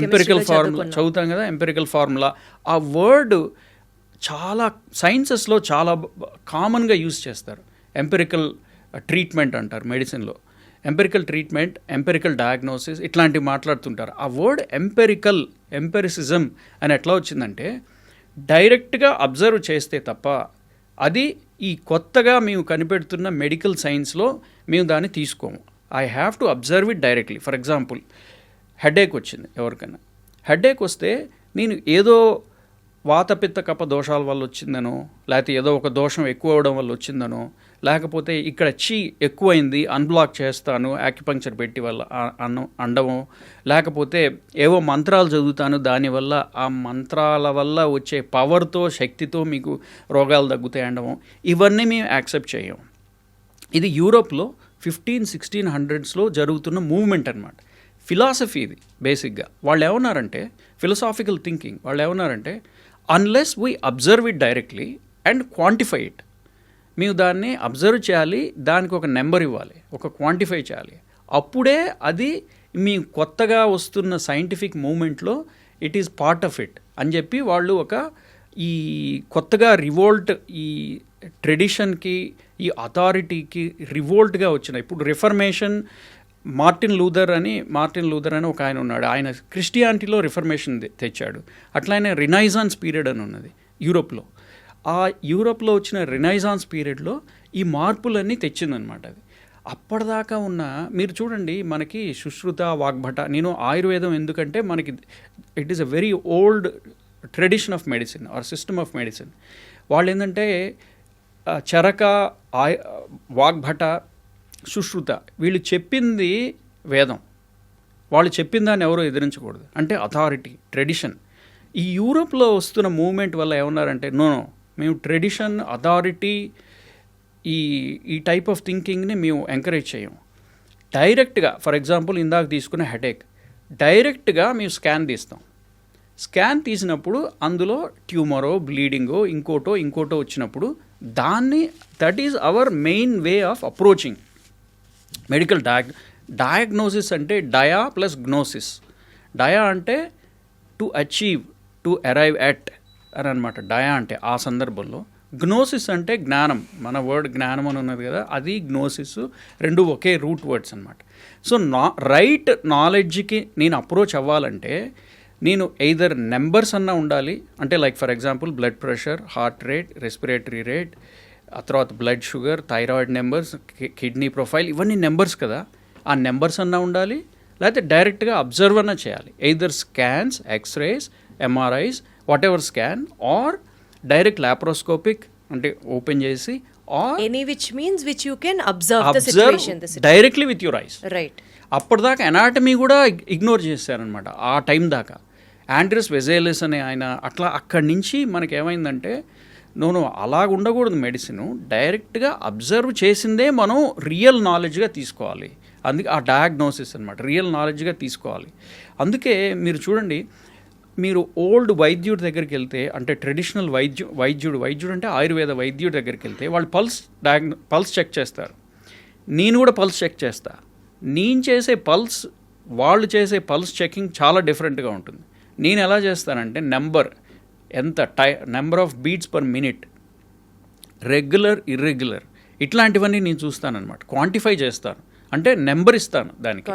C: empirical formula చదువుతాం కదా. ఎంపెరికల్ ఫార్ములా ఆ వర్డ్ చాలా సైన్సెస్లో చాలా కామన్గా యూజ్ చేస్తారు. ఎంపెరికల్ ట్రీట్మెంట్ అంటారు మెడిసిన్లో. ఎంపెరికల్ ట్రీట్మెంట్, ఎంపెరికల్ డయాగ్నోసిస్ ఇట్లాంటివి మాట్లాడుతుంటారు. ఆ వర్డ్ ఎంపెరిసిజం అని ఎట్లా వచ్చిందంటే డైరెక్ట్గా అబ్జర్వ్ చేస్తే తప్ప అది ఈ కొత్తగా మేము కనిపెడుతున్న మెడికల్ సైన్స్లో మేము దాన్ని తీసుకోము. I have to observe it directly. For example headache వచ్చింది ఎవరికైనా. హెడేక్ వస్తే నేను ఏదో వాతపిత్త కప దోషాల వల్ల వచ్చిందనో, లేకపోతే ఏదో ఒక దోషం ఎక్కువ అవడం వల్ల వచ్చిందనో, లేకపోతే ఇక్కడ ఎక్కువైంది అన్బ్లాక్ చేస్తాను యాక్యుపంక్చర్ పెట్టి వల్ల అండమో, లేకపోతే ఏవో మంత్రాలు చదువుతాను దానివల్ల ఆ మంత్రాల వల్ల వచ్చే పవర్తో శక్తితో మీకు రోగాలు తగ్గుతాయి అండమో, ఇవన్నీ మేము యాక్సెప్ట్ చేయం. ఇది యూరోప్లో 1500-1600s జరుగుతున్న మూవ్మెంట్ అనమాట. ఫిలాసఫీ ఇది బేసిక్గా. వాళ్ళు ఏమన్నారంటే ఫిలసాఫికల్ థింకింగ్. వాళ్ళు ఏమన్నారంటే unless we observe it directly and quantify it, మేము దాన్ని అబ్జర్వ్ చేయాలి, దానికి ఒక నెంబర్ ఇవ్వాలి, ఒక క్వాంటిఫై చేయాలి, అప్పుడే అది మీ కొత్తగా వస్తున్న సైంటిఫిక్ మూమెంట్లో it is part of it అని చెప్పి వాళ్ళు ఒక ఈ కొత్తగా రివోల్ట్, ఈ ట్రెడిషన్కి ఈ అథారిటీకి రివోల్ట్గా వచ్చిన ఇప్పుడు రిఫర్మేషన్. మార్టిన్ లూథర్ అని ఒక ఆయన ఉన్నాడు. ఆయన క్రిస్టియానిటీలో రిఫర్మేషన్ తెచ్చాడు. అట్లానే రినైజాన్స్ పీరియడ్ అని ఉన్నది యూరోప్లో. ఆ యూరోప్లో వచ్చిన రినైజాన్స్ పీరియడ్లో ఈ మార్పులన్నీ తెచ్చిందనమాట. అది అప్పటిదాకా ఉన్న మీరు చూడండి, మనకి సుశ్రుత, వాగ్భట. నేను ఆయుర్వేదం ఎందుకంటే మనకి it is a very old tradition of medicine or system of medicine. వాళ్ళు ఏంటంటే చరక, వాగ్భట, సుశ్రుత వీళ్ళు చెప్పింది వేదం. వాళ్ళు చెప్పిన దాన్ని ఎవరో ఎదిరించకూడదు, అంటే అథారిటీ, ట్రెడిషన్. ఈ యూరోప్లో వస్తున్న మూవ్మెంట్ వల్ల ఏమన్నారంటే నో, మేము ట్రెడిషన్, అథారిటీ, ఈ టైప్ ఆఫ్ థింకింగ్ని మేము ఎంకరేజ్ చేయం. డైరెక్ట్గా ఫర్ ఎగ్జాంపుల్ ఇందాక తీసుకున్న హెడేక్, డైరెక్ట్గా మేము స్కాన్ తీస్తాం. స్కాన్ తీసినప్పుడు అందులో ట్యూమరో, బ్లీడింగో, ఇంకోటో వచ్చినప్పుడు దాన్ని that is our main way of approaching medical diagnosis. అంటే డయా ప్లస్ గ్నోసిస్. డయా అంటే to achieve, to arrive at అని అనమాట డయా అంటే ఆ సందర్భంలో. గ్నోసిస్ అంటే జ్ఞానం. మన వర్డ్ జ్ఞానం అని ఉన్నది కదా, అది గ్నోసిస్, రెండు ఒకే రూట్ వర్డ్స్ అనమాట. సో రైట్ నాలెడ్జ్కి నేను అప్రోచ్ అవ్వాలంటే నేను ఎయిదర్ నెంబర్స్ అన్నా ఉండాలి, అంటే like for example blood pressure, heart rate, respiratory rate, ఆ తర్వాత blood sugar, thyroid numbers, kidney profile, ఇవన్నీ నెంబర్స్ కదా. ఆ నెంబర్స్ అన్నా ఉండాలి, లేకపోతే డైరెక్ట్గా అబ్జర్వ్ అన్నా చేయాలి. Either scans, x-rays, MRIs, whatever scan, or direct laparoscopic అంటే ఓపెన్ చేసి, or
B: any which means which you can observe the situation
C: directly with your eyes.
B: Right.
C: అప్పటిదాకా ఎనాటమీ కూడా ఇగ్నోర్ చేశారనమాట ఆ టైం దాకా. ఆండ్రస్ వెజేలిస్ అనే ఆయన అట్లా. అక్కడి నుంచి మనకి ఏమైందంటే నోను అలాగ ఉండకూడదు మెడిసిన్. డైరెక్ట్గా అబ్జర్వ్ చేసిందే మనం రియల్ నాలెడ్జ్గా తీసుకోవాలి. అందుకే ఆ డయాగ్నోసిస్ అనమాట రియల్ నాలెడ్జ్గా తీసుకోవాలి. అందుకే మీరు చూడండి, మీరు ఓల్డ్ వైద్యుడి దగ్గరికి వెళ్తే, అంటే ట్రెడిషనల్ వైద్యుడు అంటే ఆయుర్వేద వైద్యుడి దగ్గరికి వెళ్తే వాళ్ళు పల్స్ చెక్ చేస్తారు. నేను కూడా పల్స్ చెక్ చేస్తా. నేను చేసే పల్స్, వాళ్ళు చేసే పల్స్ చెకింగ్ చాలా డిఫరెంట్గా ఉంటుంది. నేను ఎలా చేస్తానంటే number of beats per minute, regular, irregular, ఇట్లాంటివన్నీ నేను చూస్తానన్నమాట. క్వాంటిఫై చేస్తాను, అంటే నెంబర్ ఇస్తాను దానికి.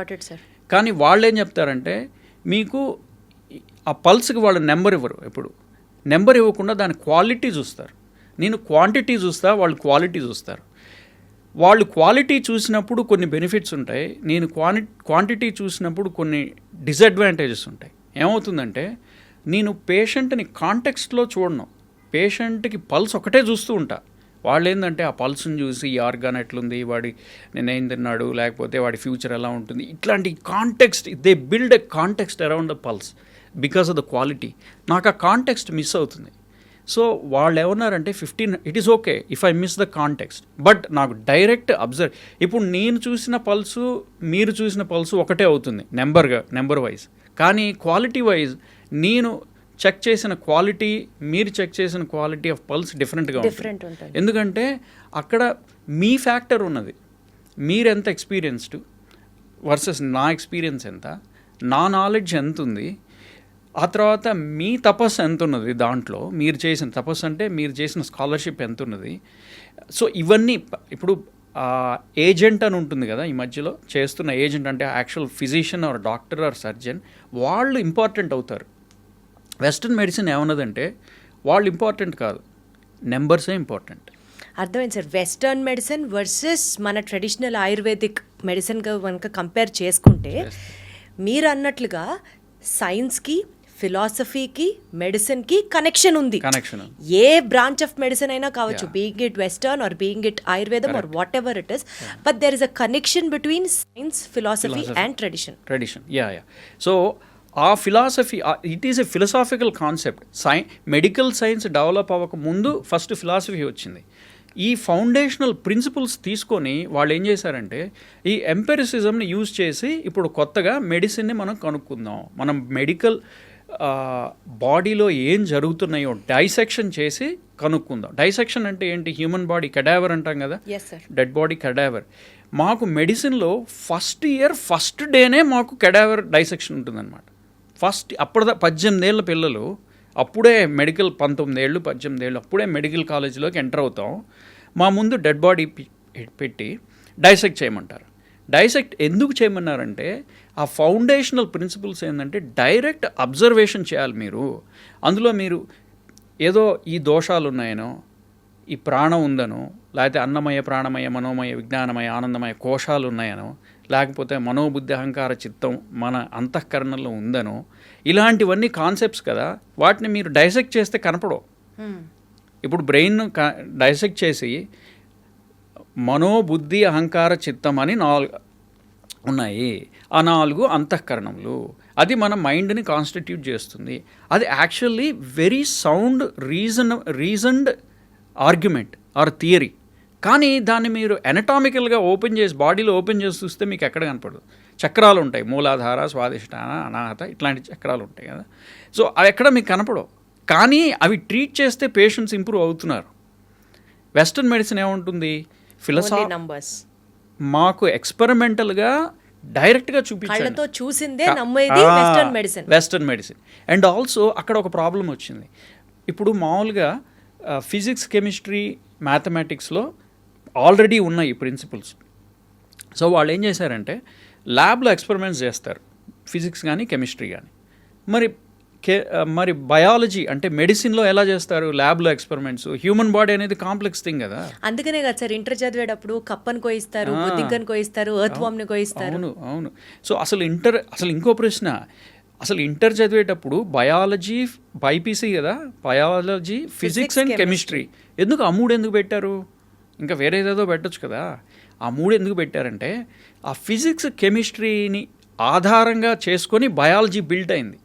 C: కానీ వాళ్ళు ఏం చెప్తారంటే మీకు ఆ పల్స్కి వాళ్ళు నెంబర్ ఇవ్వరు. ఎప్పుడు నెంబర్ ఇవ్వకుండా దాని క్వాలిటీ చూస్తారు. నేను క్వాంటిటీ చూస్తా, వాళ్ళు క్వాలిటీ చూస్తారు. వాళ్ళు క్వాలిటీ చూసినప్పుడు కొన్ని బెనిఫిట్స్ ఉంటాయి, నేను క్వాంటిటీ చూసినప్పుడు కొన్ని డిసడ్వాంటేజెస్ ఉంటాయి. ఏమవుతుందంటే నేను పేషెంట్ని కాంటెక్స్ట్లో చూడను, పేషెంట్కి పల్స్ ఒకటే చూస్తూ ఉంటా. వాళ్ళు ఏంటంటే ఆ పల్స్ని చూసి ఈ ఆర్గాన్ ఎట్లుంది, వాడి నేనేం తిన్నాడు, లేకపోతే వాడి ఫ్యూచర్ ఎలా ఉంటుంది, ఇట్లాంటి context, they build a context around the pulse because of the quality. నాకు ఆ కాంటెక్స్ట్ మిస్ అవుతుంది. సో వాళ్ళు ఏమన్నారంటే 15, it is okay if I miss the context, but నాకు డైరెక్ట్ అబ్జర్వ్. ఇప్పుడు నేను చూసిన పల్సు, మీరు చూసిన పల్సు ఒకటే అవుతుంది నెంబర్ వైజ్, కానీ క్వాలిటీ వైజ్ నేను చెక్ చేసిన క్వాలిటీ, మీరు చెక్ చేసిన క్వాలిటీ ఆఫ్ పల్స్ డిఫరెంట్గా ఉంటుంది. ఎందుకంటే అక్కడ మీ ఫ్యాక్టర్ ఉన్నది, మీరెంత ఎక్స్పీరియన్స్డ్ వర్సెస్ నా ఎక్స్పీరియన్స్ ఎంత, నా నాలెడ్జ్ ఎంత ఉంది, ఆ తర్వాత మీ తపస్సు ఎంత ఉన్నది దాంట్లో, మీరు చేసిన తపస్సు అంటే మీరు చేసిన స్కాలర్షిప్ ఎంత ఉన్నది. సో ఇవన్నీ ఇప్పుడు ఏజెంట్ అని ఉంటుంది కదా, ఈ మధ్యలో చేస్తున్న ఏజెంట్ అంటే actual physician or doctor or surgeon, వాళ్ళు ఇంపార్టెంట్ అవుతారు. వెస్ట్రన్ మెడిసిన్ ఏమన్నదంటే వాళ్ళు ఇంపార్టెంట్ కాదు, నెంబర్సే ఇంపార్టెంట్.
B: అర్థమైంది సార్. వెస్టర్న్ మెడిసిన్ వర్సెస్ మన ట్రెడిషనల్ ఆయుర్వేదిక్ మెడిసిన్గా కనుక కంపేర్ చేసుకుంటే మీరు అన్నట్లుగా సైన్స్కి, ఫిలాసఫీకి, మెడిసిన్కి కనెక్షన్ ఉంది. ఏ బ్రాంచ్ ఆఫ్ మెడిసిన్ అయినా కావచ్చు, being it western or being it Ayurvedam or whatever it is, but there is a connection between science, philosophy and tradition.
C: So uh philosophy, it is a philosophical concept. Medical science develop అవ్వక ముందు ఫస్ట్ ఫిలాసఫీ వచ్చింది. ఈ ఫౌండేషనల్ ప్రిన్సిపల్స్ తీసుకొని వాళ్ళు ఏం చేశారంటే ఈ ఎంపెరిసిజంని యూజ్ చేసి ఇప్పుడు కొత్తగా మెడిసిన్ని మనం కనుక్కుందాం, మనం మెడికల్ బాడీలో ఏం జరుగుతున్నాయో డైసెక్షన్ చేసి కనుక్కుందాం. డైసెక్షన్ అంటే ఏంటి? హ్యూమన్ బాడీ కెడావర్ అంటాం కదా, డెడ్ బాడీ కెడావర్. మాకు మెడిసిన్లో ఫస్ట్ డేనే మాకు కెడావర్ డైసెక్షన్ ఉంటుందన్నమాట. అప్పుడు 18 ఏళ్ళ పిల్లలు, అప్పుడే మెడికల్ 19 ఏళ్ళు 18 ఏళ్ళు అప్పుడే మెడికల్ కాలేజీలోకి ఎంటర్ అవుతాం. మా ముందు డెడ్ బాడీ పెట్టి డైసెక్ట్ చేయమంటారు. డైసెక్ట్ ఎందుకు చేయమన్నారంటే ఆ ఫౌండేషనల్ ప్రిన్సిపల్స్ ఏంటంటే డైరెక్ట్ అబ్జర్వేషన్ చేయాలి మీరు. అందులో మీరు ఏదో ఈ దోషాలు ఉన్నాయనో, ఈ ప్రాణం ఉందనో, లేకపోతే అన్నమయ, ప్రాణమయ, మనోమయ, విజ్ఞానమయ, ఆనందమయ కోశాలు ఉన్నాయనో, లేకపోతే మనోబుద్ధి అహంకార చిత్తం మన అంతఃకరణలో ఉందనో, ఇలాంటివన్నీ కాన్సెప్ట్స్ కదా, వాటిని మీరు డైసెక్ట్ చేస్తే కనపడవు. ఇప్పుడు బ్రెయిన్ డైసెక్ట్ చేసి మనోబుద్ధి అహంకార చిత్తం అని 4 ఉన్నాయి. ఆ 4 అంతఃకరణములు, అది మన మైండ్ని కాన్స్టిట్యూట్ చేస్తుంది. అది actually very sound reasoned argument are theory. కానీ దాన్ని మీరు ఎనటామికల్గా ఓపెన్ చేసి, బాడీలో ఓపెన్ చేసి చూస్తే మీకు ఎక్కడ కనపడదు. చక్రాలు ఉంటాయి, మూలాధార, స్వాదిష్టాన, అనాహత, ఇట్లాంటి చక్రాలు ఉంటాయి కదా. సో అవి ఎక్కడ మీకు కనపడవు, కానీ అవి ట్రీట్ చేస్తే పేషెంట్స్ ఇంప్రూవ్ అవుతున్నారు. వెస్టర్న్ మెడిసిన్ ఏముంటుంది? ఫిలసాఫీ నంబర్స్ మాకు ఎక్స్పెరిమెంటల్గా డైరెక్ట్గా చూపించాడు,
B: చూసిందే
C: వెస్టర్న్ మెడిసిన్. అండ్ ఆల్సో అక్కడ ఒక ప్రాబ్లం వచ్చింది. ఇప్పుడు మామూలుగా ఫిజిక్స్, కెమిస్ట్రీ, మ్యాథమెటిక్స్లో ఆల్రెడీ ఉన్నాయి ప్రిన్సిపల్స్. సో వాళ్ళు ఏం చేశారంటే ల్యాబ్లో ఎక్స్పెరిమెంట్స్ చేస్తారు, ఫిజిక్స్ కానీ కెమిస్ట్రీ కానీ. మరి బయాలజీ అంటే మెడిసిన్లో ఎలా చేస్తారు? ల్యాబ్లో ఎక్స్పెరిమెంట్స్. హ్యూమన్ బాడీ అనేది కాంప్లెక్స్ థింగ్ కదా.
B: అందుకనే కదా సార్ ఇంటర్ చదివేటప్పుడు కప్పని కోయిస్తారు, బుద్ధింకని కోయిస్తారు, ఎర్త్ వామ్ని కోయిస్తారు.
C: అవును. సో అసలు ఇంకో ప్రశ్న, అసలు ఇంటర్ చదివేటప్పుడు బయాలజీ, బైపీసీ కదా, బయాలజీ, ఫిజిక్స్ అండ్ కెమిస్ట్రీ. ఎందుకు ఆ 3 ఎందుకు పెట్టారు? ఇంకా వేరేదేదో పెట్టచ్చు కదా. ఆ 3 ఎందుకు పెట్టారంటే ఆ ఫిజిక్స్ కెమిస్ట్రీని ఆధారంగా చేసుకొని బయాలజీ బిల్డ్ అయింది.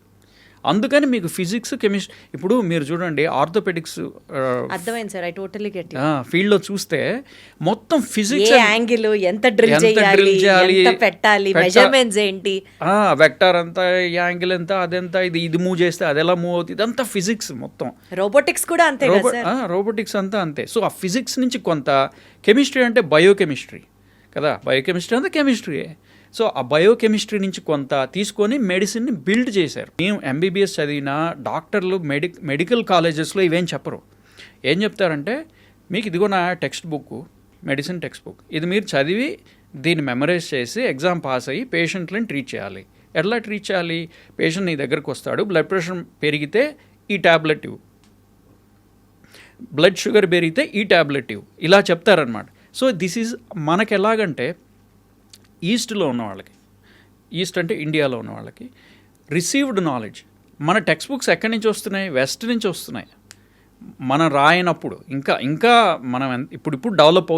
C: అందుకని మీకు ఫిజిక్స్, కెమిస్ట్రీ, ఇప్పుడు మీరు చూడండి ఆర్థోపెడిక్స్ ఫీల్డ్లో చూస్తే మొత్తం ఫిజిక్స్,
B: యాంగిల్ ఎంత డ్రిల్ చేయాలి, పెట్టాలి, మెజర్మెంట్స్ ఏంటి,
C: వెక్టర్ ఎంత, యాంగిల్ ఎంత, అదెంత, ఇది మూవ్ చేస్తే అది ఎలా మూవ్ అవుతుంది, ఇదంతా ఫిజిక్స్ మొత్తం.
B: రోబోటిక్స్ కూడా అంతే,
C: రోబోటిక్స్ అంతా అంతే. సో ఆ ఫిజిక్స్ నుంచి కొంత, కెమిస్ట్రీ అంటే బయోకెమిస్ట్రీ కదా, బయోకెమిస్ట్రీ అంతా కెమిస్ట్రీయే. సో ఆ బయోకెమిస్ట్రీ నుంచి కొంత తీసుకొని మెడిసిన్ని బిల్డ్ చేశారు. మేము ఎంబీబీఎస్ చదివిన డాక్టర్లు మెడికల్ కాలేజెస్లో ఇవేం చెప్పరు. ఏం చెప్తారంటే మీకు ఇదిగో నా text book, medicine text book, ఇది మీరు చదివి దీన్ని మెమరైజ్ చేసి ఎగ్జామ్ పాస్ అయ్యి పేషెంట్లను ట్రీట్ చేయాలి. ఎట్లా ట్రీట్ చేయాలి? పేషెంట్ నీ దగ్గరకు వస్తాడు, బ్లడ్ ప్రెషర్ పెరిగితే ఈ ట్యాబ్లెట్ ఇవ్వు, బ్లడ్ షుగర్ పెరిగితే ఈ ట్యాబ్లెట్ ఇవ్వు, ఇలా చెప్తారనమాట. సో దిస్ ఈజ్ మనకు ఎలాగంటే ఈస్ట్లో ఉన్న వాళ్ళకి, ఈస్ట్ అంటే ఇండియాలో ఉన్న వాళ్ళకి రిసీవ్డ్ నాలెడ్జ్. మన టెక్స్ట్ బుక్స్ ఎక్కడి నుంచి వస్తున్నాయి? వెస్ట్ నుంచి వస్తున్నాయి. మనం రాయనప్పుడు ఇంకా మనం ఇప్పుడు డెవలప్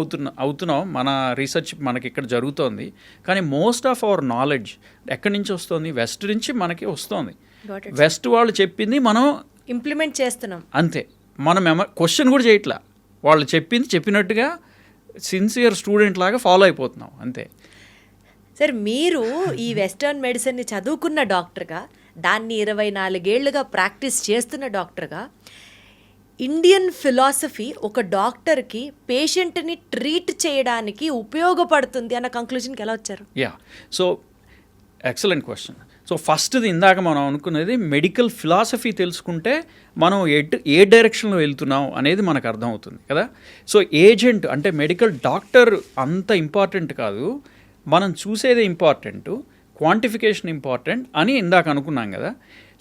C: అవుతున్నాం, మన రీసెర్చ్ మనకి ఇక్కడ జరుగుతోంది. కానీ మోస్ట్ ఆఫ్ అవర్ నాలెడ్జ్ ఎక్కడి నుంచి వస్తుంది? వెస్ట్ నుంచి మనకి వస్తుంది. వెస్ట్ వాళ్ళు చెప్పింది మనం
B: ఇంప్లిమెంట్ చేస్తున్నాం
C: అంతే. మనం క్వశ్చన్ కూడా చేయట్లా, వాళ్ళు చెప్పినట్టుగా సిన్సియర్ స్టూడెంట్ లాగా ఫాలో అయిపోతున్నాం అంతే.
B: సార్ మీరు ఈ వెస్టర్న్ మెడిసిన్ని చదువుకున్న డాక్టర్గా, దాన్ని 24 ఏళ్లుగా ప్రాక్టీస్ చేస్తున్న డాక్టర్గా, ఇండియన్ ఫిలాసఫీ ఒక డాక్టర్కి పేషెంట్ని ట్రీట్ చేయడానికి ఉపయోగపడుతుంది అన్న కంక్లూజన్కి ఎలా వచ్చారు?
C: So excellent question. సో ఫస్ట్ది ఇందాక మనం అనుకున్నది మెడికల్ ఫిలాసఫీ తెలుసుకుంటే మనం ఏ డైరెక్షన్లో వెళ్తున్నాం అనేది మనకు అర్థమవుతుంది కదా. సో ఏజెంట్ అంటే మెడికల్ డాక్టర్ అంత ఇంపార్టెంట్ కాదు, మనం చూసేదే ఇంపార్టెంట్, క్వాంటిఫికేషన్ ఇంపార్టెంట్ అని ఇందాక అనుకున్నాం కదా.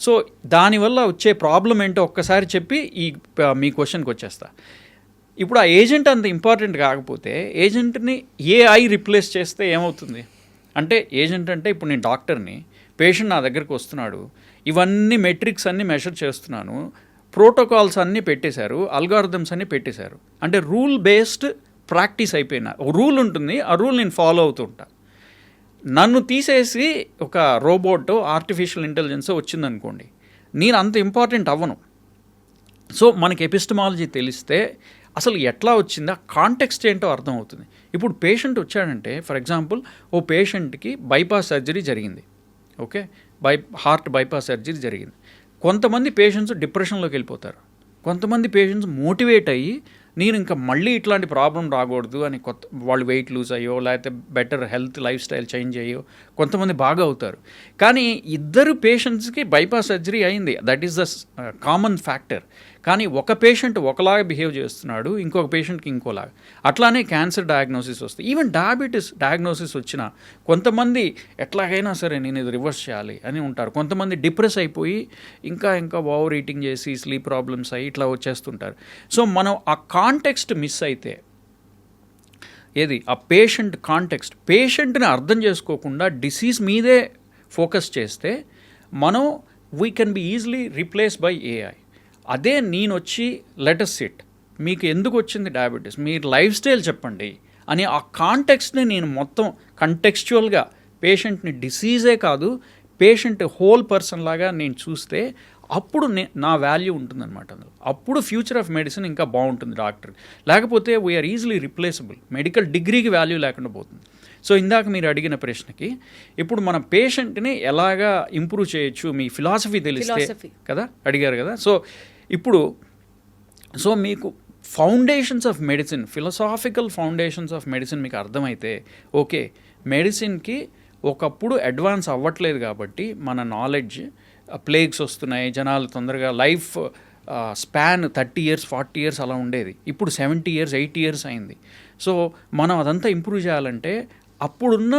C: సో దానివల్ల వచ్చే ప్రాబ్లం ఏంటో ఒక్కసారి చెప్పి మీ క్వశ్చన్కి వచ్చేస్తా. ఇప్పుడు ఆ ఏజెంట్ అంత ఇంపార్టెంట్ కాకపోతే ఏజెంట్ని ఏఐ రిప్లేస్ చేస్తే ఏమవుతుంది అంటే, ఏజెంట్ అంటే ఇప్పుడు నేను డాక్టర్ని, పేషెంట్ నా దగ్గరికి వస్తున్నాడు, ఇవన్నీ మెట్రిక్స్ అన్నీ మెషర్ చేస్తున్నాను, ప్రోటోకాల్స్ అన్నీ పెట్టేశారు, అల్గారిథమ్స్ అన్నీ పెట్టేశారు, అంటే రూల్ బేస్డ్ ప్రాక్టీస్ అయిపోయినా రూల్ ఉంటుంది, ఆ రూల్ నేను ఫాలో అవుతూ ఉంటా. నన్ను తీసేసి ఒక రోబోట్ ఆర్టిఫిషియల్ ఇంటెలిజెన్స్ వచ్చిందనుకోండి, నేను అంత ఇంపార్టెంట్ అవ్వను. సో మనకి ఎపిస్టమాలజీ తెలిస్తే అసలు ఎట్లా వచ్చిందా కాంటెక్స్ట్ ఏంటో అర్థమవుతుంది. ఇప్పుడు పేషెంట్ వచ్చాడంటే, ఫర్ ఎగ్జాంపుల్ ఓ పేషెంట్కి బైపాస్ సర్జరీ జరిగింది, ఓకే, హార్ట్ బైపాస్ సర్జరీ జరిగింది. కొంతమంది పేషెంట్స్ డిప్రెషన్లోకి వెళ్ళిపోతారు, కొంతమంది పేషెంట్స్ మోటివేట్ అయ్యి నేను ఇంకా మళ్ళీ ఇట్లాంటి ప్రాబ్లం రాకూడదు అని వాళ్ళు వెయిట్ లూజ్ అయ్యో లేకపోతే better health life style change అయ్యో కొంతమంది బాగా అవుతారు. కానీ ఇద్దరు పేషెంట్స్కి బైపాస్ సర్జరీ అయింది, that is the common factor. కానీ ఒక పేషెంట్ ఒకలాగా బిహేవ్ చేస్తున్నాడు, ఇంకొక పేషెంట్కి ఇంకోలాగా. అట్లానే క్యాన్సర్ డయాగ్నోసిస్ వస్తాయి, ఈవెన్ డయాబెటీస్ డయాగ్నోసిస్ వచ్చినా కొంతమంది ఎట్లాగైనా సరే నేను ఇది రివర్స్ చేయాలి అని ఉంటారు, కొంతమంది డిప్రెస్ అయిపోయి ఇంకా ఓవర్ ఈటింగ్ చేసి స్లీప్ ప్రాబ్లమ్స్ అయ్యి ఇట్లా వచ్చేస్తుంటారు. సో మనం ఆ కాంటెక్స్ట్ మిస్ అయితే, ఏది ఆ పేషెంట్ని అర్థం చేసుకోకుండా డిసీజ్ మీదే ఫోకస్ చేస్తే మనం we can be easily replace by AI. అదే నేను వచ్చి లెటస్ సిట్, మీకు ఎందుకు వచ్చింది డయాబెటీస్, మీరు లైఫ్ స్టైల్ చెప్పండి అని ఆ కాంటెక్స్ట్ని నేను మొత్తం కంటెక్స్చువల్గా పేషెంట్ని డిసీజే కాదు పేషెంట్ హోల్ పర్సన్ లాగా నేను చూస్తే అప్పుడు నా వాల్యూ ఉంటుందన్నమాట అందులో. అప్పుడు ఫ్యూచర్ ఆఫ్ మెడిసిన్ ఇంకా బాగుంటుంది డాక్టర్. లేకపోతే వీఆర్ ఈజీలీ రిప్లేసబుల్, మెడికల్ డిగ్రీకి వాల్యూ లేకుండా పోతుంది. సో ఇందాక మీరు అడిగిన ప్రశ్నకి ఇప్పుడు మన పేషెంట్ని ఎలాగా ఇంప్రూవ్ చేయొచ్చు, మీ ఫిలాసఫీ తెలిస్తే కదా అడిగారు కదా. సో మీకు foundations of medicine, philosophical foundations of medicine మీకు అర్థమైతే ఓకే, మెడిసిన్కి ఒకప్పుడు అడ్వాన్స్ అవ్వట్లేదు కాబట్టి మన నాలెడ్జ్, ప్లేగ్స్ వస్తున్నాయి, జనాలు తొందరగా లైఫ్ స్పాన్ 30 years 40 years అలా ఉండేది, ఇప్పుడు 70 years 80 years అయింది. సో మనం అదంతా ఇంప్రూవ్ చేయాలంటే అప్పుడున్న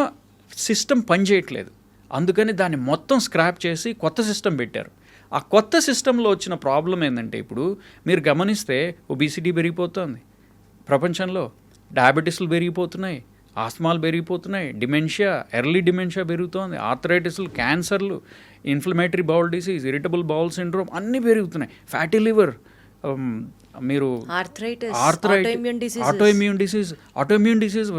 C: సిస్టమ్ పనిచేయట్లేదు, అందుకని దాన్ని మొత్తం స్క్రాప్ చేసి కొత్త సిస్టమ్ పెట్టారు. ఆ కొత్త సిస్టంలో వచ్చిన ప్రాబ్లం ఏంటంటే, ఇప్పుడు మీరు గమనిస్తే ఒబిసిటీ పెరిగిపోతుంది ప్రపంచంలో, డయాబెటీస్లు పెరిగిపోతున్నాయి, ఆస్మాలు పెరిగిపోతున్నాయి, డిమెన్షియా, ఎర్లీ డిమెన్షియా పెరుగుతోంది, ఆర్థరైటిస్లు, క్యాన్సర్లు, inflammatory bowel disease, irritable bowel syndrome అన్నీ పెరుగుతున్నాయి, ఫ్యాటీ లివర్, మీరు ఆటోఇమ్యూన్ డిసీజ్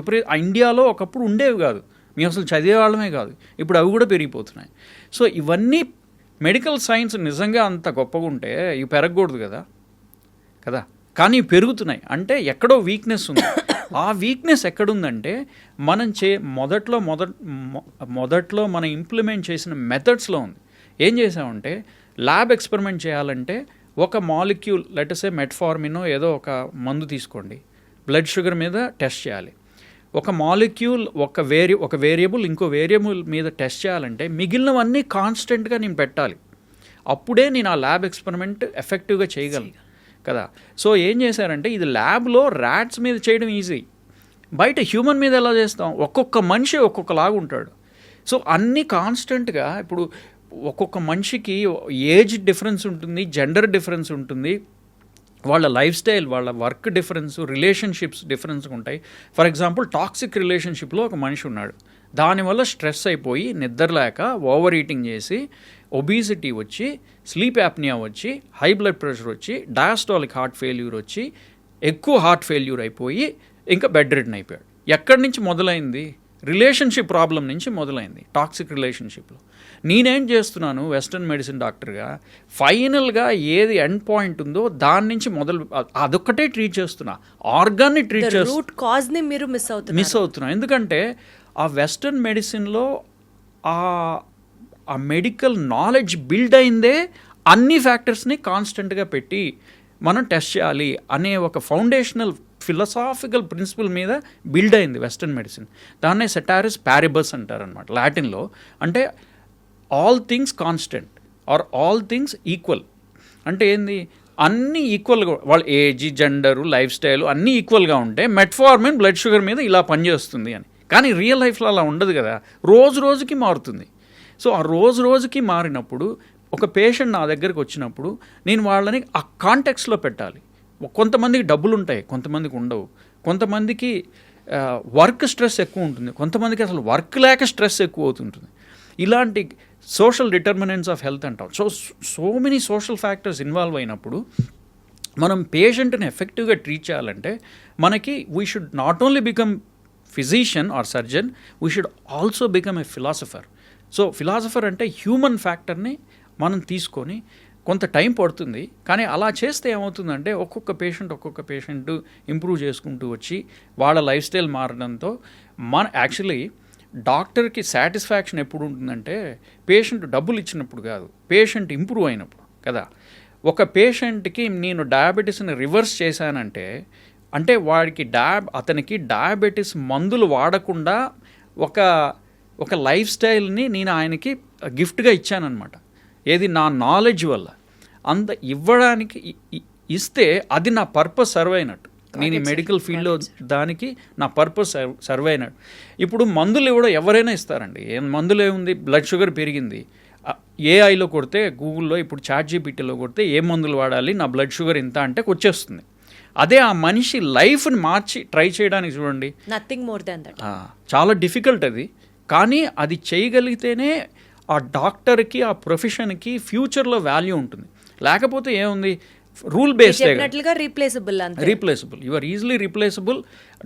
C: ఇండియాలో ఒకప్పుడు ఉండేవి కాదు, మేము అసలు చదివేవాళ్ళమే కాదు, ఇప్పుడు అవి కూడా పెరిగిపోతున్నాయి. సో ఇవన్నీ మెడికల్ సైన్స్ నిజంగా అంత గొప్పగా ఉంటే ఇవి పెరగకూడదు కదా, కానీ పెరుగుతున్నాయి అంటే ఎక్కడో వీక్నెస్ ఉంది. ఆ వీక్నెస్ ఎక్కడుందంటే మనం మొదట్లో మనం ఇంప్లిమెంట్ చేసిన మెథడ్స్లో ఉంది. ఏం చేసామంటే ల్యాబ్ ఎక్స్పెరిమెంట్ చేయాలంటే ఒక మాలిక్యూల్ లెటసే మెట్ఫార్మినో ఏదో ఒక మందు తీసుకోండి, బ్లడ్ షుగర్ మీద టెస్ట్ చేయాలి. ఒక మాలిక్యూల్ ఒక వేరియబుల్ ఇంకో వేరియబుల్ మీద టెస్ట్ చేయాలంటే మిగిలినవన్నీ కాన్స్టెంట్గా నేను పెట్టాలి, అప్పుడే నేను ఆ ల్యాబ్ ఎక్స్పెరిమెంట్ ఎఫెక్టివ్గా చేయగలను కదా. సో ఏం చేశారంటే ఇది ల్యాబ్లో ర్యాట్స్ మీద చేయడం ఈజీ, బయట హ్యూమన్ మీద ఎలా చేస్తాం, ఒక్కొక్క మనిషి ఒక్కొక్కలాగా ఉంటాడు. సో అన్నీ కాన్స్టెంట్గా, ఇప్పుడు ఒక్కొక్క మనిషికి ఏజ్ డిఫరెన్స్ ఉంటుంది, జెండర్ డిఫరెన్స్ ఉంటుంది, వాళ్ళ లైఫ్ స్టైల్, వాళ్ళ వర్క్ డిఫరెన్స్, రిలేషన్షిప్స్ డిఫరెన్స్ ఉంటాయి. ఫర్ ఎగ్జాంపుల్ టాక్సిక్ రిలేషన్షిప్లో ఒక మనిషి ఉన్నాడు, దానివల్ల స్ట్రెస్ అయిపోయి నిద్రలేక ఓవర్ ఈటింగ్ చేసి ఒబీసిటీ వచ్చి, స్లీప్ యాప్నియా వచ్చి, హై బ్లడ్ ప్రెషర్ వచ్చి, డయాస్టాలిక్ హార్ట్ ఫెయిల్యూర్ వచ్చి, ఎక్కువ హార్ట్ ఫెయిల్యూర్ అయిపోయి ఇంకా బెడ్ రిడన్ అయిపోయాడు. ఎక్కడి నుంచి మొదలైంది? రిలేషన్షిప్ ప్రాబ్లం నుంచి మొదలైంది, టాక్సిక్ రిలేషన్షిప్లో. నేనేం చేస్తున్నాను వెస్టర్న్ మెడిసిన్ డాక్టర్గా, ఫైనల్గా ఏది ఎండ్ పాయింట్ ఉందో దాని నుంచి అదొక్కటే ట్రీట్ చేస్తున్నా, ఆర్గాన్ని ట్రీట్ చేస్తున్నా,
B: మీరు
C: మిస్ అవుతున్నా. ఎందుకంటే ఆ వెస్టర్న్ మెడిసిన్లో ఆ మెడికల్ నాలెడ్జ్ బిల్డ్ అయిందే అన్ని ఫ్యాక్టర్స్ని కాన్స్టెంట్గా పెట్టి మనం టెస్ట్ చేయాలి అనే ఒక ఫౌండేషనల్ ఫిలసాఫికల్ ప్రిన్సిపల్ మీద బిల్డ్ అయింది వెస్టర్న్ మెడిసిన్. దాన్నే సెటారిస్ పారిబస్ అంటారనమాట లాటిన్లో. అంటే all things constant or all things equal. అంటే ఏంది, అన్నీ ఈక్వల్గా వాళ్ళ ఏజ్, జెండరు, లైఫ్ స్టైల్ అన్నీ ఈక్వల్గా ఉంటే మెట్ఫార్మిన్ బ్లడ్ షుగర్ మీద ఇలా పనిచేస్తుంది అని. కానీ రియల్ లైఫ్లో అలా ఉండదు కదా, రోజు రోజుకి మారుతుంది. సో ఆ రోజు రోజుకి మారినప్పుడు ఒక పేషెంట్ నా దగ్గరికి వచ్చినప్పుడు నేను వాళ్ళని ఆ కాంటెక్స్లో పెట్టాలి. కొంతమందికి డబ్బులు ఉంటాయి, కొంతమందికి ఉండవు. కొంతమందికి వర్క్ స్ట్రెస్ ఎక్కువ ఉంటుంది, కొంతమందికి అసలు వర్క్ లేక స్ట్రెస్ ఎక్కువ అవుతుంటుంది. ఇలాంటి సోషల్ డిటర్మినెంట్స్ ఆఫ్ హెల్త్ అంటాం. So many social factors involve అయినప్పుడు మనం పేషెంట్ని ఎఫెక్టివ్గా ట్రీట్ చేయాలంటే మనకి we should not only become physician are surgeon, we should also become a philosopher. So philosopher అంటే హ్యూమన్ ఫ్యాక్టర్ని మనం తీసుకొని కొంత టైం పడుతుంది, కానీ అలా చేస్తే ఏమవుతుందంటే ఒక్కొక్క పేషెంట్ ఇంప్రూవ్ చేసుకుంటూ వచ్చి వాళ్ళ లైఫ్ స్టైల్ మారడంతో యాక్చువల్లీ డాక్టర్కి సాటిస్ఫాక్షన్ ఎప్పుడు ఉంటుందంటే పేషెంట్ డబ్బులు ఇచ్చినప్పుడు కాదు, పేషెంట్ ఇంప్రూవ్ అయినప్పుడు కదా. ఒక పేషెంట్కి నేను డయాబెటీస్ని రివర్స్ చేశానంటే అంటే వాడికి అతనికి డయాబెటీస్ మందులు వాడకుండా ఒక లైఫ్ స్టైల్ని నేను ఆయనకి గిఫ్ట్గా ఇచ్చానన్నమాట. ఏది, నా నాలెడ్జ్ వల్ల అంత ఇవ్వడానికి ఇస్తే అది నా పర్పస్ సర్వ్ అయినట్టు. నేను ఈ మెడికల్ ఫీల్డ్లో దానికి నా పర్పస్ సర్వ్ అయినట్టు. ఇప్పుడు మందులు ఇవ్వడం ఎవరైనా ఇస్తారండి. మందులు ఏముంది, బ్లడ్ షుగర్ పెరిగింది, ఏఐలో కొడితే, గూగుల్లో ఇప్పుడు ChatGPTలో కొడితే ఏ మందులు వాడాలి, నా బ్లడ్ షుగర్ ఇంత అంటే వచ్చేస్తుంది. అదే ఆ మనిషి లైఫ్ని మార్చి ట్రై చేయడానికి చూడండి,
B: నథింగ్ మోర్ దాన్ దట్.
C: చాలా డిఫికల్ట్ అది. కానీ అది చేయగలిగితేనే ఆ డాక్టర్కి, ఆ ప్రొఫెషన్కి ఫ్యూచర్లో వాల్యూ ఉంటుంది. లేకపోతే ఏముంది, rule based, replaceable. You are easily replaceable.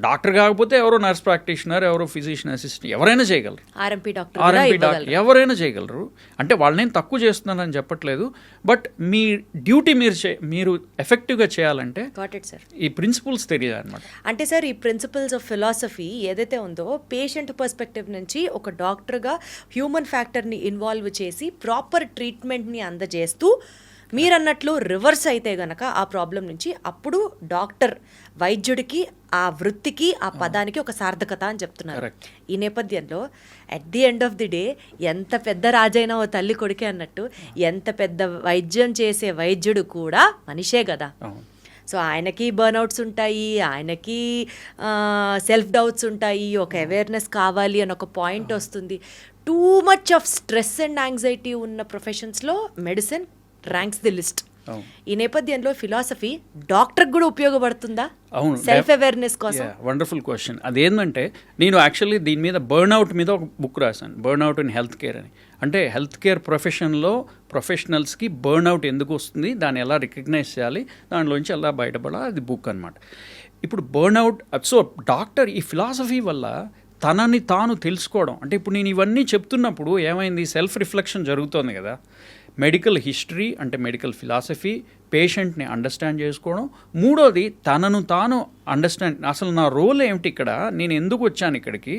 C: Doctor కాకపోతే ఎవరో నర్స్ ప్రాక్టీషనర్, ఎవరో ఫిజిషియన్ అసిస్టెంట్ ఎవరైనా చేయగలరు, ఆర్ఎంపీ డాక్టర్ ఎవరైనా చేయగలరు. అంటే వాళ్ళని తక్కువ చేస్తున్నానని చెప్పట్లేదు, బట్ మీ డ్యూటీ మీరు ఎఫెక్టివ్గా చేయాలంటే ఈ ప్రిన్సిపల్స్ తెలియాలి అనమాట.
B: అంటే సార్, ఈ ప్రిన్సిపల్స్ ఆఫ్ ఫిలాసఫీ ఏదైతే ఉందో పేషెంట్ పర్స్పెక్టివ్ నుంచి ఒక డాక్టర్గా హ్యూమన్ ఫ్యాక్టర్ని ఇన్వాల్వ్ చేసి ప్రాపర్ ట్రీట్మెంట్ని అందజేస్తూ మీరన్నట్లు రివర్స్ అయితే గనక ఆ ప్రాబ్లం నుంచి అప్పుడు డాక్టర్ వైద్యుడికి, ఆ వృత్తికి, ఆ పదానికి ఒక సార్థకత అని చెప్తున్నారు. ఈ నేపథ్యంలో at the end of the day ఎంత పెద్ద రాజైనా ఓ తల్లి కొడుకే అన్నట్టు ఎంత పెద్ద వైద్యం చేసే వైద్యుడు కూడా మనిషే కదా. సో ఆయనకి బర్న్అవుట్స్ ఉంటాయి, ఆయనకి సెల్ఫ్ డౌట్స్ ఉంటాయి, ఒక అవేర్నెస్ కావాలి అని ఒక పాయింట్ వస్తుంది. Too much of stress and anxiety ఉన్న ప్రొఫెషన్స్లో మెడిసిన్ ర్యాంక్స్ ది లిస్ట్. ఈ నేపథ్యంలో ఫిలాసఫీ డాక్టర్ కూడా ఉపయోగపడుతుందా?
C: అవును,
B: సెల్ఫ్ అవేర్నెస్ కోసం.
C: Wonderful question. అదేంటంటే నేను యాక్చువల్లీ దీని మీద బర్న్అవుట్ మీద ఒక బుక్ రాశాను, బర్న్అవుట్ ఇన్ హెల్త్ కేర్ అని. అంటే హెల్త్ కేర్ ప్రొఫెషన్లో ప్రొఫెషనల్స్కి బర్న్అవుట్ ఎందుకు వస్తుంది, దాన్ని ఎలా రికగ్నైజ్ చేయాలి, దానిలోంచి ఎలా బయటపడాలి, అది బుక్ అనమాట. ఇప్పుడు బర్న్అవుట్, సో డాక్టర్ ఈ ఫిలాసఫీ వల్ల తనని తాను తెలుసుకోవడం. అంటే ఇప్పుడు నేను ఇవన్నీ చెప్తున్నప్పుడు ఏమైంది, సెల్ఫ్ రిఫ్లెక్షన్ జరుగుతోంది కదా. మెడికల్ హిస్టరీ అంటే మెడికల్ ఫిలాసఫీ, పేషెంట్ని అండర్స్టాండ్ చేసుకోవడం. మూడోది తనను తాను అండర్స్టాండ్, అసలు నా రోల్ ఏమిటి ఇక్కడ, నేను ఎందుకు వచ్చాను ఇక్కడికి,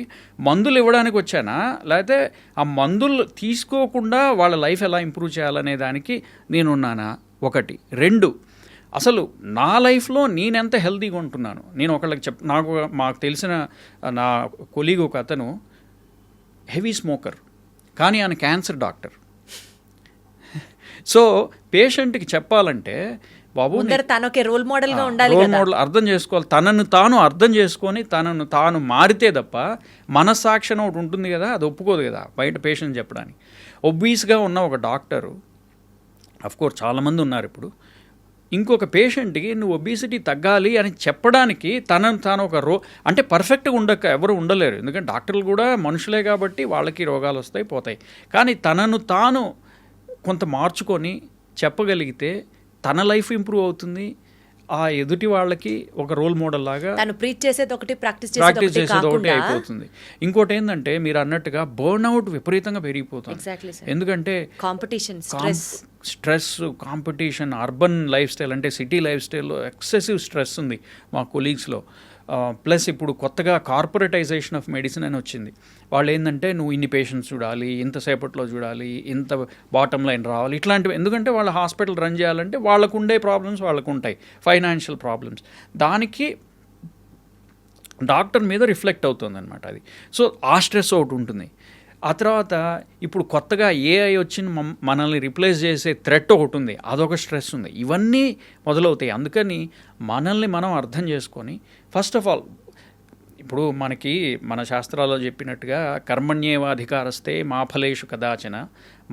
C: మందులు ఇవ్వడానికి వచ్చానా, లేకపోతే ఆ మందులు తీసుకోకుండా వాళ్ళ లైఫ్ ఎలా ఇంప్రూవ్ చేయాలనే దానికి నేనున్నానా, ఒకటి. రెండు, అసలు నా లైఫ్లో నేనెంత హెల్తీగా ఉంటున్నాను. నేను ఒకళ్ళకి మాకు తెలిసిన నా కొలీగ్ ఒక అతను హెవీ స్మోకర్, కానీ ఆయన క్యాన్సర్ డాక్టర్. సో పేషెంట్కి చెప్పాలంటే బాబు
B: తనొక రోల్ మోడల్గా ఉండాలి,
C: రోల్ మోడల్ అర్థం చేసుకోవాలి, తనను తాను అర్థం చేసుకొని తనను తాను మారితే తప్ప మనస్సాక్షి ఒకటి ఉంటుంది కదా, అది ఒప్పుకోదు కదా బయట పేషెంట్ చెప్పడానికి. ఒబీస్గా ఉన్న ఒక డాక్టరు, అఫ్కోర్స్ చాలామంది ఉన్నారు ఇప్పుడు, ఇంకొక పేషెంట్కి నువ్వు ఒబీసిటీ తగ్గాలి అని చెప్పడానికి తనను తాను ఒక అంటే పర్ఫెక్ట్గా ఎవరు ఉండలేరు, ఎందుకంటే డాక్టర్లు కూడా మనుషులే కాబట్టి వాళ్ళకి రోగాలు వస్తాయి పోతాయి. కానీ తనను తాను కొంత మార్చుకొని చెప్పగలిగితే తన లైఫ్ ఇంప్రూవ్ అవుతుంది, ఆ ఎదుటి వాళ్ళకి ఒక రోల్ మోడల్ లాగా
B: ప్రీచ్ చేసేది ఒకటి, ప్రాక్టీస్
C: చేసేది ఒకటి అయిపోతుంది. ఇంకోటి ఏంటంటే మీరు అన్నట్టుగా బర్న్అవుట్ విపరీతంగా పెరిగిపోతుంది. ఎందుకంటే
B: competition,
C: stress, competition, urban life style అంటే సిటీ లైఫ్ స్టైల్లో ఎక్సెసివ్ స్ట్రెస్ ఉంది మా కొలీగ్స్లో. ప్లస్ ఇప్పుడు కొత్తగా కార్పొరేటైజేషన్ ఆఫ్ మెడిసిన్ అని వచ్చింది. వాళ్ళు ఏంటంటే నువ్వు ఇన్ని పేషెంట్స్ చూడాలి, ఇంతసేపట్లో చూడాలి, ఇంత బాటమ్ లైన్ రావాలి, ఇట్లాంటివి. ఎందుకంటే వాళ్ళ హాస్పిటల్ రన్ చేయాలంటే వాళ్ళకు ఉండే ప్రాబ్లమ్స్ వాళ్ళకు ఉంటాయి, ఫైనాన్షియల్ ప్రాబ్లమ్స్. దానికి డాక్టర్ మీద రిఫ్లెక్ట్ అవుతుంది అనమాట అది. సో ఆ స్ట్రెస్ ఒకటి ఉంటుంది. ఆ తర్వాత ఇప్పుడు కొత్తగా ఏఐ వచ్చి మనల్ని రిప్లేస్ చేసే థ్రెట్ ఒకటి ఉంది, అదొక స్ట్రెస్ ఉంది. ఇవన్నీ మొదలవుతాయి. అందుకని మనల్ని మనం అర్థం చేసుకొని ఫస్ట్ ఆఫ్ ఆల్ ఇప్పుడు మనకి మన శాస్త్రాల్లో చెప్పినట్టుగా కర్మణ్యేవాధికారస్తే మా ఫలేషు కదాచన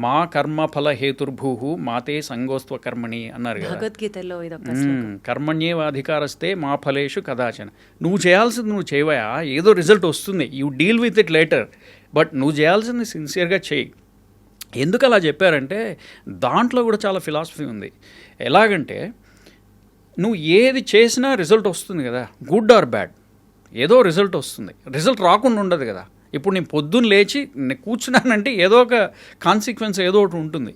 C: మా కర్మఫల హేతుర్భూ మాతే సంగోస్త్వ కర్మణి అన్నారు కదా
B: భగవద్గీతలో
C: కర్మణ్యేవాధికారస్తే మా ఫలేషు కదాచన. నువ్వు చేయాల్సింది నువ్వు చేయవయా, ఏదో రిజల్ట్ వస్తుంది, you deal with it later, but నువ్వు చేయాల్సింది సిన్సియర్గా చేయి. ఎందుకు అలా చెప్పారంటే దాంట్లో కూడా చాలా ఫిలాసఫీ ఉంది. ఎలాగంటే నువ్వు ఏది చేసినా రిజల్ట్ వస్తుంది కదా, గుడ్ ఆర్ బ్యాడ్, ఏదో రిజల్ట్ వస్తుంది. రిజల్ట్ రాకుండా ఉండదు కదా. ఇప్పుడు నేను పొద్దున్న లేచి నేను కూర్చున్నానంటే ఏదో ఒక కాన్సిక్వెన్స్ ఏదో ఒకటి ఉంటుంది.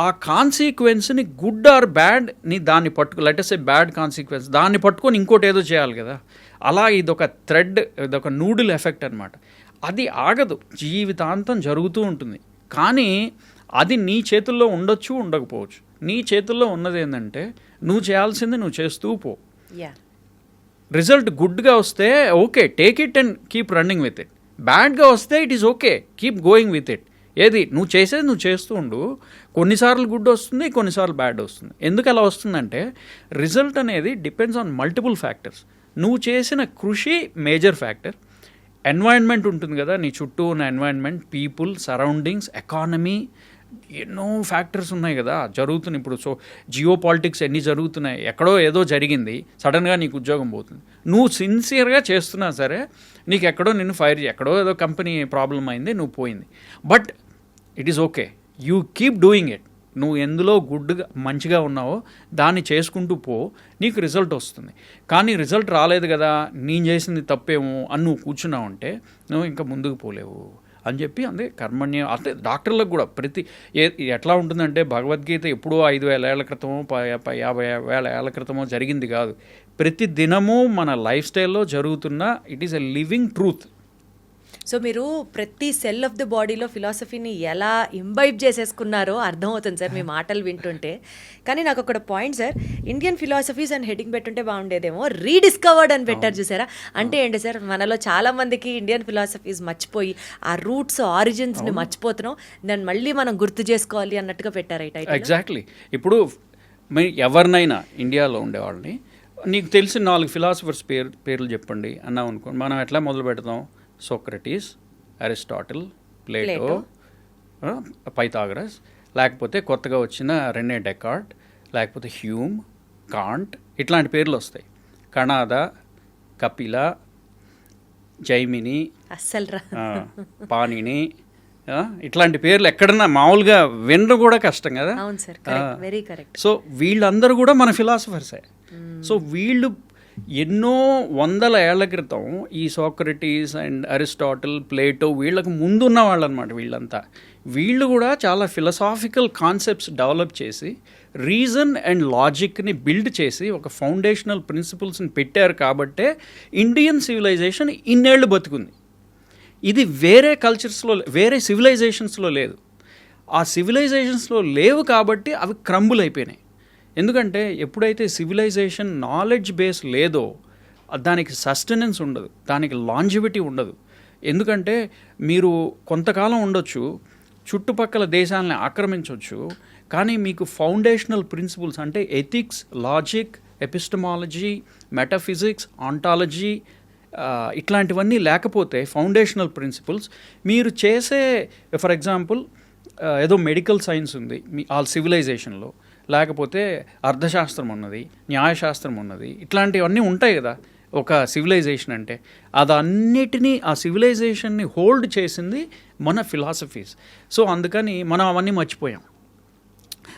C: ఆ కాన్సిక్వెన్స్ని గుడ్ ఆర్ బ్యాడ్ ని దాన్ని లెట్ సే బ్యాడ్ కాన్సిక్వెన్స్ దాన్ని పట్టుకొని ఇంకోటి ఏదో చేయాలి కదా. అలా ఇదొక థ్రెడ్, ఇదొక నూడిల్ ఎఫెక్ట్ అనమాట. అది ఆగదు, జీవితాంతం జరుగుతూ ఉంటుంది. కానీ అది నీ చేతుల్లో ఉండొచ్చు, ఉండకపోవచ్చు. నీ చేతుల్లో ఉన్నది ఏంటంటే నువ్వు చేయాల్సింది నువ్వు చేస్తూ పో. రిజల్ట్ గుడ్గా వస్తే okay, take it and keep running with it. బ్యాడ్గా వస్తే it is okay, keep going with it. ఏది నువ్వు చేసేది నువ్వు చేస్తూ ఉండు. కొన్నిసార్లు గుడ్ వస్తుంది, కొన్నిసార్లు బ్యాడ్ వస్తుంది. ఎందుకు అలా వస్తుందంటే రిజల్ట్ అనేది డిపెండ్స్ ఆన్ మల్టిపుల్ ఫ్యాక్టర్స్. నువ్వు చేసిన కృషి మేజర్ ఫ్యాక్టర్, ఎన్వైరన్మెంట్ ఉంటుంది కదా, నీ చుట్టూ ఉన్న ఎన్వైరన్మెంట్, పీపుల్, సరౌండింగ్స్, ఎకానమీ, ఎన్నో ఫ్యాక్టర్స్ ఉన్నాయి కదా జరుగుతున్నాయి. ఇప్పుడు జియో పాలిటిక్స్ ఎన్ని జరుగుతున్నాయి, ఎక్కడో ఏదో జరిగింది, సడన్గా నీకు ఉద్యోగం పోతుంది. నువ్వు సిన్సియర్గా చేస్తున్నా సరే నీకు ఎక్కడో నిన్ను ఫైర్ ఎక్కడో ఏదో కంపెనీ ప్రాబ్లం అయింది, నువ్వు పోయింది. But it is okay, you keep doing it. నువ్వు ఎందులో గుడ్గా మంచిగా ఉన్నావో దాన్ని చేసుకుంటూ పో, నీకు రిజల్ట్ వస్తుంది. కానీ రిజల్ట్ రాలేదు కదా, నేను చేసింది తప్పేమో అని నువ్వు కూర్చున్నావు అంటే నువ్వు ఇంకా ముందుకు పోలేవు అని చెప్పి. అంతే కర్మణ్య అంటే డాక్టర్లకు కూడా ఎట్లా ఉంటుందంటే భగవద్గీత ఎప్పుడో 5,000 ఏళ్ల క్రితమో 50,000 ఏళ్ల క్రితమో జరిగింది కాదు. ప్రతి దినము మన లైఫ్ స్టైల్లో జరుగుతున్న it is a living truth.
B: So మీరు ప్రతి సెల్ ఆఫ్ ద బాడీలో ఫిలాసఫీని ఎలా ఇంబైబ్ చేసేసుకున్నారో అర్థమవుతుంది సార్ మీ మాటలు వింటుంటే. కానీ నాకు ఒక పాయింట్ సార్, ఇండియన్ ఫిలాసఫీస్ అని హెడ్డింగ్ పెట్టుంటే బాగుండేదేమో, రీడిస్కవర్డ్ అని పెట్టారు చూసారా. అంటే ఏంటి సార్, మనలో చాలా మందికి ఇండియన్ ఫిలాసఫీస్ మర్చిపోయి ఆ రూట్స్ ఆరిజిన్స్ని మర్చిపోతున్నాం, దాన్ని మళ్ళీ మనం గుర్తు చేసుకోవాలి అన్నట్టుగా పెట్టారు.
C: ఎగ్జాక్ట్లీ. ఇప్పుడు ఎవరినైనా ఇండియాలో ఉండేవాళ్ళని నీకు తెలిసిన 4 ఫిలాసఫర్స్ పేర్లు చెప్పండి అన్నాం అనుకోండి, మనం ఎట్లా మొదలు పెడతాం? సోక్రటీస్, అరిస్టాటిల్, ప్లేటో, పైథాగరస్, లేకపోతే కొత్తగా వచ్చిన రెనే డెకార్ట్, లేకపోతే హ్యూమ్, కాంట్, ఇట్లాంటి పేర్లు వస్తాయి. కణాద, కపిల, జైమిని, పాణిని, ఇట్లాంటి పేర్లు ఎక్కడన్నా మామూలుగా వినడం కూడా కష్టం కదా. సో వీళ్ళందరూ కూడా మన ఫిలాసఫర్సే. సో వీళ్ళు ఎన్నో వందల ఏళ్ల క్రితం ఈ సోక్రటీస్ అండ్ అరిస్టాటిల్, ప్లేటో వీళ్ళకు ముందున్న వాళ్ళు అనమాట. వీళ్ళు కూడా చాలా ఫిలసాఫికల్ కాన్సెప్ట్స్ డెవలప్ చేసి రీజన్ అండ్ లాజిక్ని బిల్డ్ చేసి ఒక ఫౌండేషనల్ ప్రిన్సిపల్స్ని పెట్టారు. కాబట్టే ఇండియన్ సివిలైజేషన్ ఇన్నేళ్ళు బతుకుంది. ఇది వేరే కల్చర్స్లో, వేరే సివిలైజేషన్స్లో లేదు. ఆ సివిలైజేషన్స్లో లేవు కాబట్టి అవి క్రంబుల్ అయిపోయినాయి. ఎందుకంటే ఎప్పుడైతే సివిలైజేషన్ నాలెడ్జ్ బేస్ లేదో దానికి సస్టెనెన్స్ ఉండదు, దానికి లాంజివిటీ ఉండదు. ఎందుకంటే మీరు కొంతకాలం ఉండొచ్చు, చుట్టుపక్కల దేశాలని ఆక్రమించవచ్చు, కానీ మీకు ఫౌండేషనల్ ప్రిన్సిపల్స్ అంటే ethics, logic, epistemology, metaphysics, ontology ఇట్లాంటివన్నీ లేకపోతే ఫౌండేషనల్ ప్రిన్సిపల్స్ మీరు చేసే, ఫర్ ఎగ్జాంపుల్ ఏదో మెడికల్ సైన్స్ ఉంది ఆ సివిలైజేషన్లో, లేకపోతే అర్థశాస్త్రం ఉన్నది, న్యాయశాస్త్రం ఉన్నది, ఇట్లాంటివన్నీ ఉంటాయి కదా ఒక సివిలైజేషన్ అంటే. అదన్నిటినీ ఆ సివిలైజేషన్ని హోల్డ్ చేసింది మన ఫిలాసఫీస్. సో అందుకని మనం అవన్నీ మర్చిపోయాం.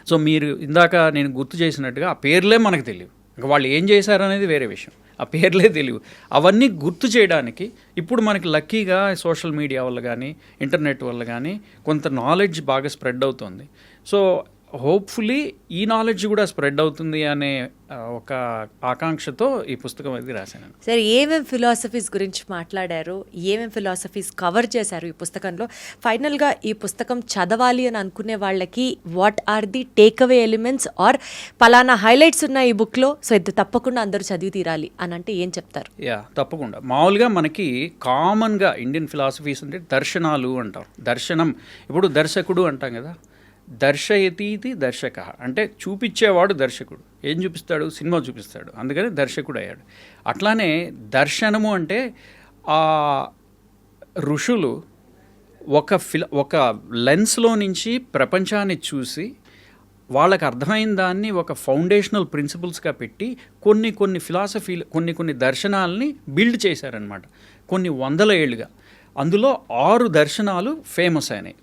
C: సో మీరు ఇందాక నేను గుర్తు చేసినట్టుగా ఆ పేర్లే మనకు తెలియవు, ఇంకా వాళ్ళు ఏం చేశారనేది వేరే విషయం, ఆ పేర్లే తెలియవు. అవన్నీ గుర్తు చేయడానికి ఇప్పుడు మనకి లక్కీగా సోషల్ మీడియా వల్ల కానీ ఇంటర్నెట్ వల్ల కానీ కొంత నాలెడ్జ్ బాగా స్ప్రెడ్ అవుతుంది. సో హోప్ఫుల్లీ ఈ నాలెడ్జ్ కూడా స్ప్రెడ్ అవుతుంది అనే ఒక ఆకాంక్షతో ఈ పుస్తకం అది రాశాను.
B: సరే, ఏమేం ఫిలాసఫీస్ గురించి మాట్లాడారు, ఏమేం ఫిలాసఫీస్ కవర్ చేశారు ఈ పుస్తకంలో? ఫైనల్గా ఈ పుస్తకం చదవాలి అని అనుకునే వాళ్ళకి what are the take away elements or పలానా హైలైట్స్ ఉన్నాయి ఈ బుక్లో, సో ఇది తప్పకుండా అందరూ చదివి తీరాలి అని అంటే ఏం చెప్తారు?
C: తప్పకుండా. మామూలుగా మనకి కామన్గా ఇండియన్ ఫిలాసఫీస్ అంటే దర్శనాలు అంటాం. దర్శనం, ఇప్పుడు దర్శకుడు అంటాం కదా, దర్శయతీతి దర్శక అంటే చూపించేవాడు దర్శకుడు. ఏం చూపిస్తాడు? సినిమా చూపిస్తాడు, అందుకని దర్శకుడు అయ్యాడు. అట్లానే దర్శనము అంటే ఆ ఋషులు ఒక లెన్స్లో నుంచి ప్రపంచాన్ని చూసి వాళ్ళకి అర్థమైన దాన్ని ఒక ఫౌండేషనల్ ప్రిన్సిపల్స్గా పెట్టి కొన్ని ఫిలాసఫీలు కొన్ని దర్శనాలని బిల్డ్ చేశారనమాట కొన్ని వందల ఏళ్ళుగా. అందులో 6 దర్శనాలు ఫేమస్ అయినాయి,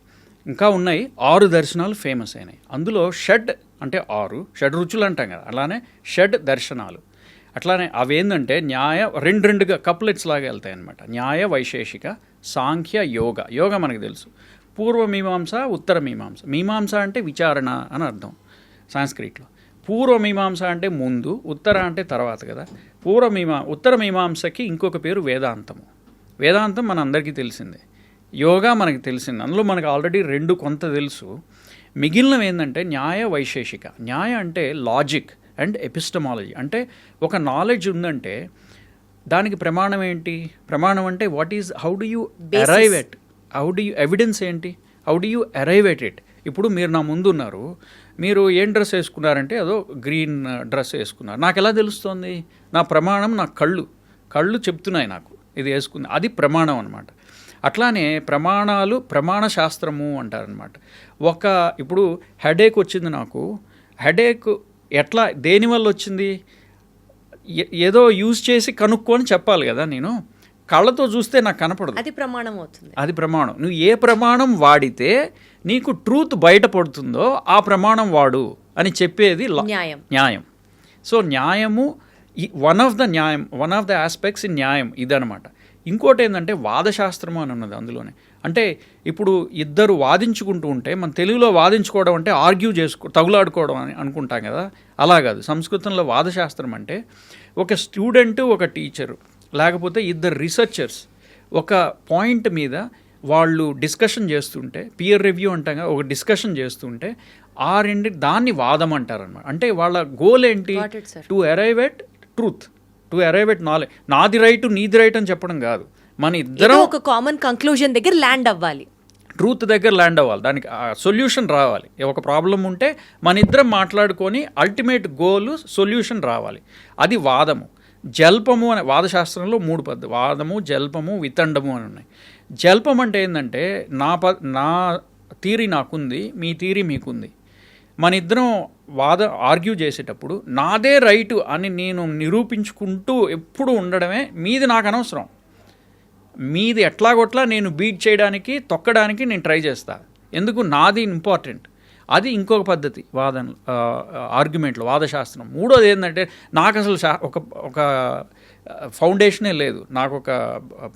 C: ఇంకా ఉన్నాయి 6 దర్శనాలు ఫేమస్ అయినాయి. అందులో షడ్ అంటే 6 షడ్ రుచులు అంటాం కదా, అలానే షడ్ దర్శనాలు. అట్లానే అవేంటంటే న్యాయ రెండుగా కప్లెట్స్ లాగా వెళ్తాయి అనమాట. న్యాయ, వైశేషిక, సాంఖ్య, యోగ మనకు తెలుసు. పూర్వమీమాంస, ఉత్తరమీమాంస. మీమాంస అంటే విచారణ అని అర్థం సాంస్క్రిట్లో. పూర్వమీమాంస అంటే ముందు, ఉత్తర అంటే తర్వాత కదా. ఉత్తరమీమాంసకి ఇంకొక పేరు వేదాంతము. వేదాంతం మన అందరికీ తెలిసిందే. యోగా మనకి తెలిసింది, అందులో మనకు ఆల్రెడీ 2 కొంత తెలుసు. మిగిలినవి ఏంటంటే న్యాయ, వైశేషిక. న్యాయ అంటే లాజిక్ అండ్ ఎపిస్టమాలజీ. అంటే ఒక నాలెడ్జ్ ఉందంటే దానికి ప్రమాణం ఏంటి? ప్రమాణం అంటే how do you arrive at, evidence ఏంటి, how do you arrive at it. ఇప్పుడు మీరు నా ముందు ఉన్నారు, మీరు ఏం డ్రెస్ వేసుకున్నారంటే అదో గ్రీన్ డ్రెస్ వేసుకున్నారు. నాకు ఎలా తెలుస్తుంది? నా ప్రమాణం నా కళ్ళు చెప్తున్నాయి నాకు ఇది వేసుకుంది, అది ప్రమాణం అనమాట. అట్లానే ప్రమాణాలు ప్రమాణ శాస్త్రము అంటారనమాట. ఇప్పుడు హెడేక్ వచ్చింది నాకు, హెడేక్ దేనివల్ల వచ్చింది? ఏదో యూజ్ చేసి కనుక్కొని చెప్పాలి కదా. నేను కళ్ళతో చూస్తే నాకు కనపడదు, అది ప్రమాణం అవుతుంది. అది ప్రమాణం. నువ్వు ఏ ప్రమాణం వాడితే నీకు ట్రూత్ బయటపడుతుందో ఆ ప్రమాణం వాడు అని చెప్పేది న్యాయం. సో న్యాయము one of the aspects in న్యాయం ఇదనమాట. ఇంకోటి ఏంటంటే వాదశాస్త్రము అని ఉన్నది అందులోనే. అంటే ఇప్పుడు ఇద్దరు వాదించుకుంటూ ఉంటే, మన తెలుగులో వాదించుకోవడం అంటే తగులాడుకోవడం అని అనుకుంటాం కదా, అలా కాదు. సంస్కృతంలో వాదశాస్త్రం అంటే ఒక స్టూడెంట్, ఒక టీచరు, లేకపోతే ఇద్దరు రీసెర్చర్స్ ఒక పాయింట్ మీద వాళ్ళు డిస్కషన్ చేస్తుంటే, పియర్ రివ్యూ అంటాం కదా, ఒక డిస్కషన్ చేస్తుంటే దాన్ని వాదం అంటారనమాట. అంటే వాళ్ళ గోల్ ఏంటి? To arrive at truth, to arrive at knowledge. నాది రైట్ నీది రైట్ అని చెప్పడం కాదు, మన ఇద్దరం
B: ఒక కామన్ కంక్లూజన్ దగ్గర ల్యాండ్ అవ్వాలి,
C: ట్రూత్ దగ్గర ల్యాండ్ అవ్వాలి, దానికి సొల్యూషన్ రావాలి. ఒక ప్రాబ్లం ఉంటే మన ఇద్దరం మాట్లాడుకొని అల్టిమేట్ గోల్ సొల్యూషన్ రావాలి. అది వాదము. జల్పము అనే వాదశాస్త్రంలో 3 పద్ధతులు, వాదము, జల్పము, వితండము అని ఉన్నాయి. జల్పం అంటే ఏంటంటే నా థీరీ నాకుంది, మీ థీరీ మీకుంది, మన ఇద్దరం ఆర్గ్యూ చేసేటప్పుడు నాదే రైటు అని నేను నిరూపించుకుంటూ ఎప్పుడు ఉండడమే. మీది నాకు అనవసరం, మీది ఎట్లాగొట్లా నేను బీట్ చేయడానికి, తొక్కడానికి నేను ట్రై చేస్తా. ఎందుకు? నాది ఇంపార్టెంట్. అది ఇంకొక పద్ధతి ఆర్గ్యుమెంట్లో, వాదశాస్త్రం. మూడోది ఏంటంటే నాకు అసలు ఒక ఫౌండేషనే లేదు, నాకు ఒక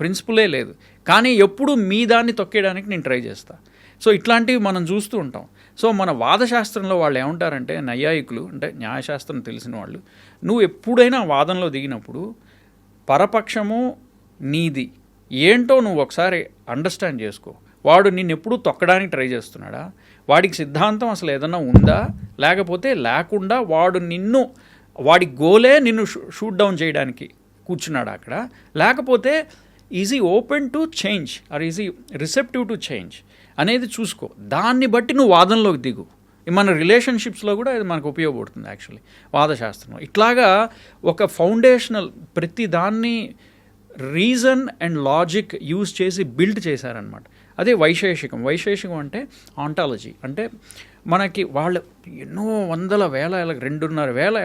C: ప్రిన్సిపులే లేదు, కానీ ఎప్పుడు మీ దాన్ని తొక్కేయడానికి నేను ట్రై చేస్తా. సో ఇట్లాంటివి మనం చూస్తూ ఉంటాం. సో మన వాదశాస్త్రంలో వాళ్ళు ఏమంటారంటే, నైయాయికులు అంటే న్యాయశాస్త్రం తెలిసిన వాళ్ళు, నువ్వు ఎప్పుడైనా వాదనలో దిగినప్పుడు పరపక్షము నీది ఏంటో నువ్వు ఒకసారి అండర్స్టాండ్ చేసుకో. వాడు నిన్ను ఎప్పుడూ తొక్కడానికి ట్రై చేస్తున్నాడా, వాడికి సిద్ధాంతం అసలు ఏదన్నా ఉందా, లేకుండా వాడి గోలే నిన్ను షూట్ డౌన్ చేయడానికి కూర్చున్నాడు అక్కడ, లేకపోతే easy open to change or easy receptive to change అనేది చూసుకో. దాన్ని బట్టి నువ్వు వాదనలోకి దిగు. మన రిలేషన్షిప్స్లో కూడా ఇది మనకు ఉపయోగపడుతుంది యాక్చువల్లీ వాదశాస్త్రంలో. ఇట్లాగా ఒక ఫౌండేషనల్ ప్రతి దాన్ని రీజన్ అండ్ లాజిక్ యూజ్ చేసి బిల్డ్ చేశారనమాట. అదే వైశేషికం. వైశేషికం అంటే ఆంటాలజీ. అంటే మనకి వాళ్ళు ఎన్నో 2,500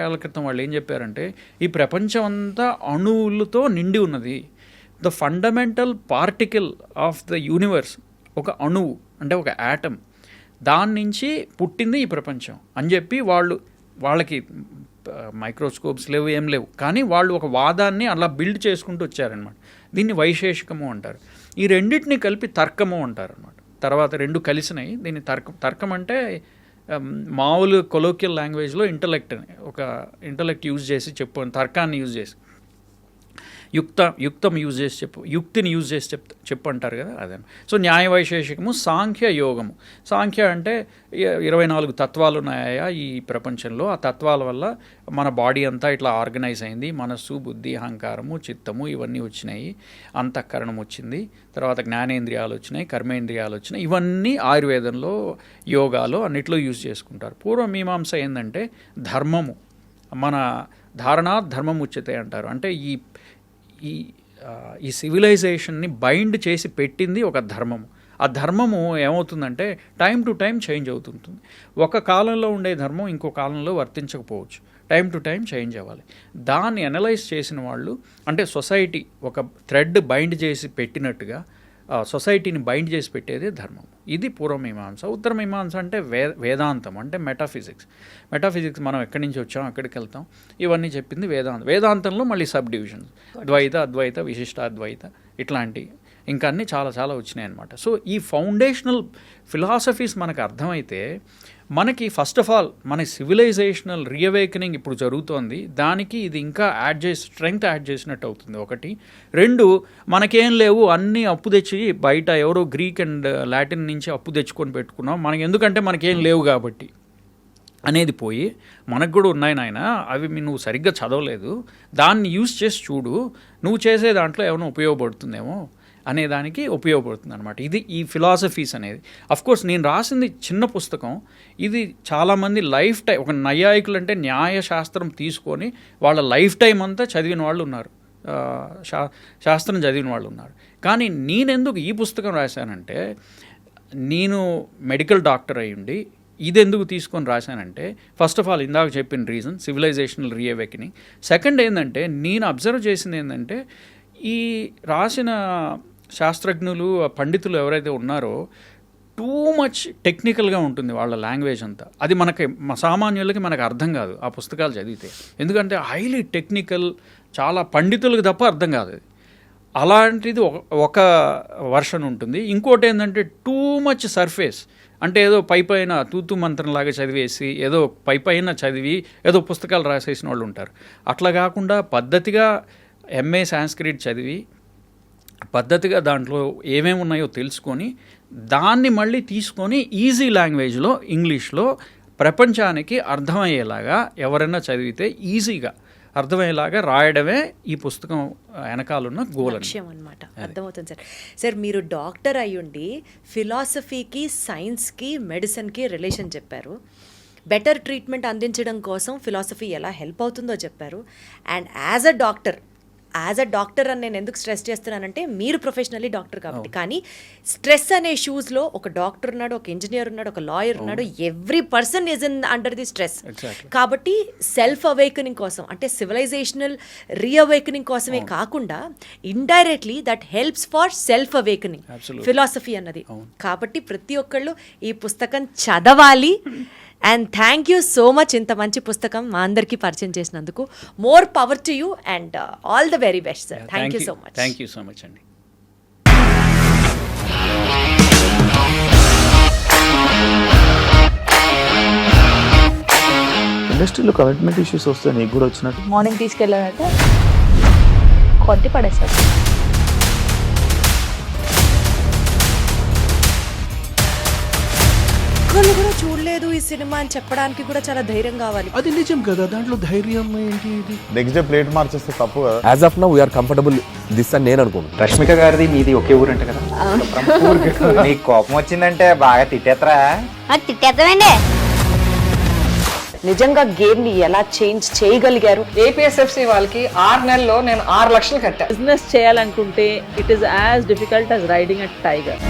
C: ఏళ్ల క్రితం వాళ్ళు ఏం చెప్పారంటే, ఈ ప్రపంచం అంతా అణువులతో నిండి ఉన్నది. The fundamental particle of the universe ఒక అణువు అంటే ఒక యాటమ్, దాని నుంచి పుట్టింది ఈ ప్రపంచం అని చెప్పి వాళ్ళకి మైక్రోస్కోప్స్ లేవు, ఏం లేవు, కానీ వాళ్ళు ఒక వాదాన్ని అలా బిల్డ్ చేసుకుంటూ వచ్చారనమాట. దీన్ని వైశేషికము అంటారు. ఈ రెండింటిని కలిపి తర్కము అంటారు అనమాట. తర్వాత 2 కలిసినాయి, దీన్ని తర్కం అంటే మామూలు కొలోకియల్ లాంగ్వేజ్లో ఇంటలెక్ట్ యూజ్ చేసి తర్కాన్ని యూజ్ చేసి యుక్తం యూజ్ చేసి యుక్తిని యూజ్ చేసి చెప్పు అంటారు కదా, అదే. సో న్యాయ వైశేషికము, సాంఖ్య యోగము. సాంఖ్య అంటే 24 తత్వాలు ఉన్నాయా ఈ ప్రపంచంలో, ఆ తత్వాల వల్ల మన బాడీ అంతా ఇట్లా ఆర్గనైజ్ అయింది. మనస్సు, బుద్ధి, అహంకారము, చిత్తము ఇవన్నీ వచ్చినాయి. అంతఃకరణం వచ్చింది, తర్వాత జ్ఞానేంద్రియాలు వచ్చినాయి, కర్మేంద్రియాలు వచ్చినాయి. ఇవన్నీ ఆయుర్వేదంలో, యోగాలో అన్నిట్లో యూజ్ చేసుకుంటారు. పూర్వమీమాంస ఏంటంటే ధర్మము, మన ధారణాత్ ధర్మం ఉచ్యతే అంటారు. అంటే ఈ సివిలైజేషన్ని బైండ్ చేసి పెట్టింది ఒక ధర్మము. ఆ ధర్మము ఏమవుతుందంటే టైం టు టైం చేంజ్ అవుతుంటుంది. ఒక కాలంలో ఉండే ధర్మం ఇంకో కాలంలో వర్తించకపోవచ్చు. టైం టు టైం చేంజ్ అవ్వాలి. దాన్ని అనలైజ్ చేసిన వాళ్ళు, అంటే సొసైటీ ఒక థ్రెడ్ బైండ్ చేసి పెట్టినట్టుగా సొసైటీని బైండ్ చేసి పెట్టేదే ధర్మం. ఇది పూర్వమీమాంస. ఉత్తరమీమాంస అంటే వేదాంతం, అంటే మెటాఫిజిక్స్ మనం ఎక్కడి నుంచి వచ్చాం, అక్కడికి వెళ్తాం. ఇవన్నీ చెప్పింది వేదాంతంలో మళ్ళీ సబ్ డివిజన్స్, ద్వైత, అద్వైత, విశిష్టాద్వైత, ఇట్లాంటి ఇంకా అన్నీ చాలా చాలా వచ్చినాయి అన్నమాట. సో ఈ ఫౌండేషనల్ ఫిలాసఫీస్ మనకు అర్థమైతే మనకి ఫస్ట్ ఆఫ్ ఆల్ మన సివిలైజేషనల్ రీఅవేకనింగ్ ఇప్పుడు జరుగుతోంది. దానికి ఇది ఇంకా స్ట్రెంగ్త్ యాడ్ చేసినట్టు అవుతుంది. 1, 2 మనకేం లేవు, అన్నీ అప్పు తెచ్చి బయట ఎవరో గ్రీక్ అండ్ లాటిన్ నుంచి అప్పు తెచ్చుకొని పెట్టుకున్నాం, మనకి ఎందుకంటే మనకేం లేవు కాబట్టి అనేది పోయి, మనకు కూడా ఉన్నాయి నాయన, అవి నువ్వు సరిగ్గా చదవలేదు, దాన్ని యూజ్ చేసి చూడు, నువ్వు చేసే దాంట్లో ఏమైనా ఉపయోగపడుతుందేమో అనేదానికి ఉపయోగపడుతుంది అనమాట. ఇది ఈ ఫిలాసఫీస్ అనేది. అఫ్కోర్స్ నేను రాసింది చిన్న పుస్తకం. ఇది చాలామంది లైఫ్ టైం, ఒక నైయాయికులు అంటే న్యాయశాస్త్రం తీసుకొని వాళ్ళ లైఫ్ టైం అంతా చదివిన వాళ్ళు ఉన్నారు, శాస్త్రం చదివిన వాళ్ళు ఉన్నారు. కానీ నేనెందుకు ఈ పుస్తకం రాశానంటే, నేను మెడికల్ డాక్టర్ అయ్యుండి ఇది ఎందుకు తీసుకొని రాశానంటే, ఫస్ట్ ఆఫ్ ఆల్ ఇందాక చెప్పిన రీజన్ సివిలైజేషనల్ రీఅవేకనింగ్. సెకండ్ ఏంటంటే, నేను అబ్జర్వ్ చేసింది ఏంటంటే, ఈ రాసిన శాస్త్రజ్ఞులు, పండితులు ఎవరైతే ఉన్నారో టూ మచ్ టెక్నికల్గా ఉంటుంది వాళ్ళ లాంగ్వేజ్ అంతా. అది సామాన్యులకి మనకు అర్థం కాదు ఆ పుస్తకాలు చదివితే. ఎందుకంటే హైలీ టెక్నికల్, చాలా పండితులకు తప్ప అర్థం కాదు అది. అలాంటిది ఒక వర్షన్ ఉంటుంది. ఇంకోటి ఏంటంటే టూ మచ్ సర్ఫేస్, అంటే ఏదో పైన తూతు మంత్రంలాగా చదివేసి ఏదో పైన చదివి ఏదో పుస్తకాలు రాసేసిన వాళ్ళు ఉంటారు. అట్లా కాకుండా పద్ధతిగా MA సాంస్క్రిట్ చదివి పద్ధతిగా దాంట్లో ఏమేమి ఉన్నాయో తెలుసుకొని దాన్ని మళ్ళీ తీసుకొని ఈజీ లాంగ్వేజ్లో, ఇంగ్లీష్లో ప్రపంచానికి అర్థమయ్యేలాగా ఎవరైనా చదివితే ఈజీగా అర్థమయ్యేలాగా రాయడమే ఈ పుస్తకం వెనకాలన్న గోల్
B: అనమాట. అర్థమవుతుంది సార్. మీరు డాక్టర్ అయ్యుండి ఫిలాసఫీకి, సైన్స్కి, మెడిసిన్కి రిలేషన్ చెప్పారు. బెటర్ ట్రీట్మెంట్ అందించడం కోసం ఫిలాసఫీ ఎలా హెల్ప్ అవుతుందో చెప్పారు. అండ్ యాజ్ అ డాక్టర్ అని నేను ఎందుకు స్ట్రెస్ చేస్తున్నానంటే, మీరు ప్రొఫెషనల్లీ డాక్టర్ కాబట్టి. కానీ స్ట్రెస్ అనే షూస్లో ఒక డాక్టర్ ఉన్నాడు, ఒక ఇంజనీర్ ఉన్నాడు, ఒక లాయర్ ఉన్నాడు. Every person is in under the stress. కాబట్టి సెల్ఫ్ అవేకనింగ్ కోసం, అంటే సివిలైజేషనల్ రీఅవేకనింగ్ కోసమే కాకుండా indirectly that helps for self awakening philosophy అన్నది. కాబట్టి ప్రతి ఒక్కళ్ళు ఈ పుస్తకం చదవాలి. And thank you so much, ఇంత మంచి పుస్తకం మా అందరికీ పరిచయం చేసినందుకు. More power to you and all the very best sir. Thank you so much.
C: Thank you so much అండి.
D: ఇండస్ట్రీలో కమిట్మెంట్ ఇష్యూస్ వస్తే నీకు కూడా వచ్చినట్టు?
E: మార్నింగ్ తీసుకెళ్ళాడంటే కొట్టి పడేస్తాడు.
B: ఒక్కళ్ళు కూడా చూడలేదు ఈ సినిమా అని చెప్పడానికి కూడా చాలా ధైర్యం కావాలి.
F: అది నిజం కదా, దాంట్లో ధైర్యం ఏంటి? ఇది
D: నెక్స్ట్ డే ప్లేట్ మార్చేస్తే తప్పు కదా.
G: As of now we're comfortable this అని నేను అనుకుంటున్నాను.
H: రష్మిక గారిది మీది ఒకే ఊరు అంట కదా? నీకు కోపం వచ్చిందంటే బాగా తిట్టేత్తరా?
E: తిట్టేద్దామండి.
B: నిజంగా గేమ్ ని ఎలా చేంజ్ చేయగలిగారు?
I: APSFC వాళ్ళకి 6 నెలల్లో నేను 6 లక్షలు కట్టా.
E: బిజినెస్ చేయాలనుకుంటే it is as difficult as riding a tiger.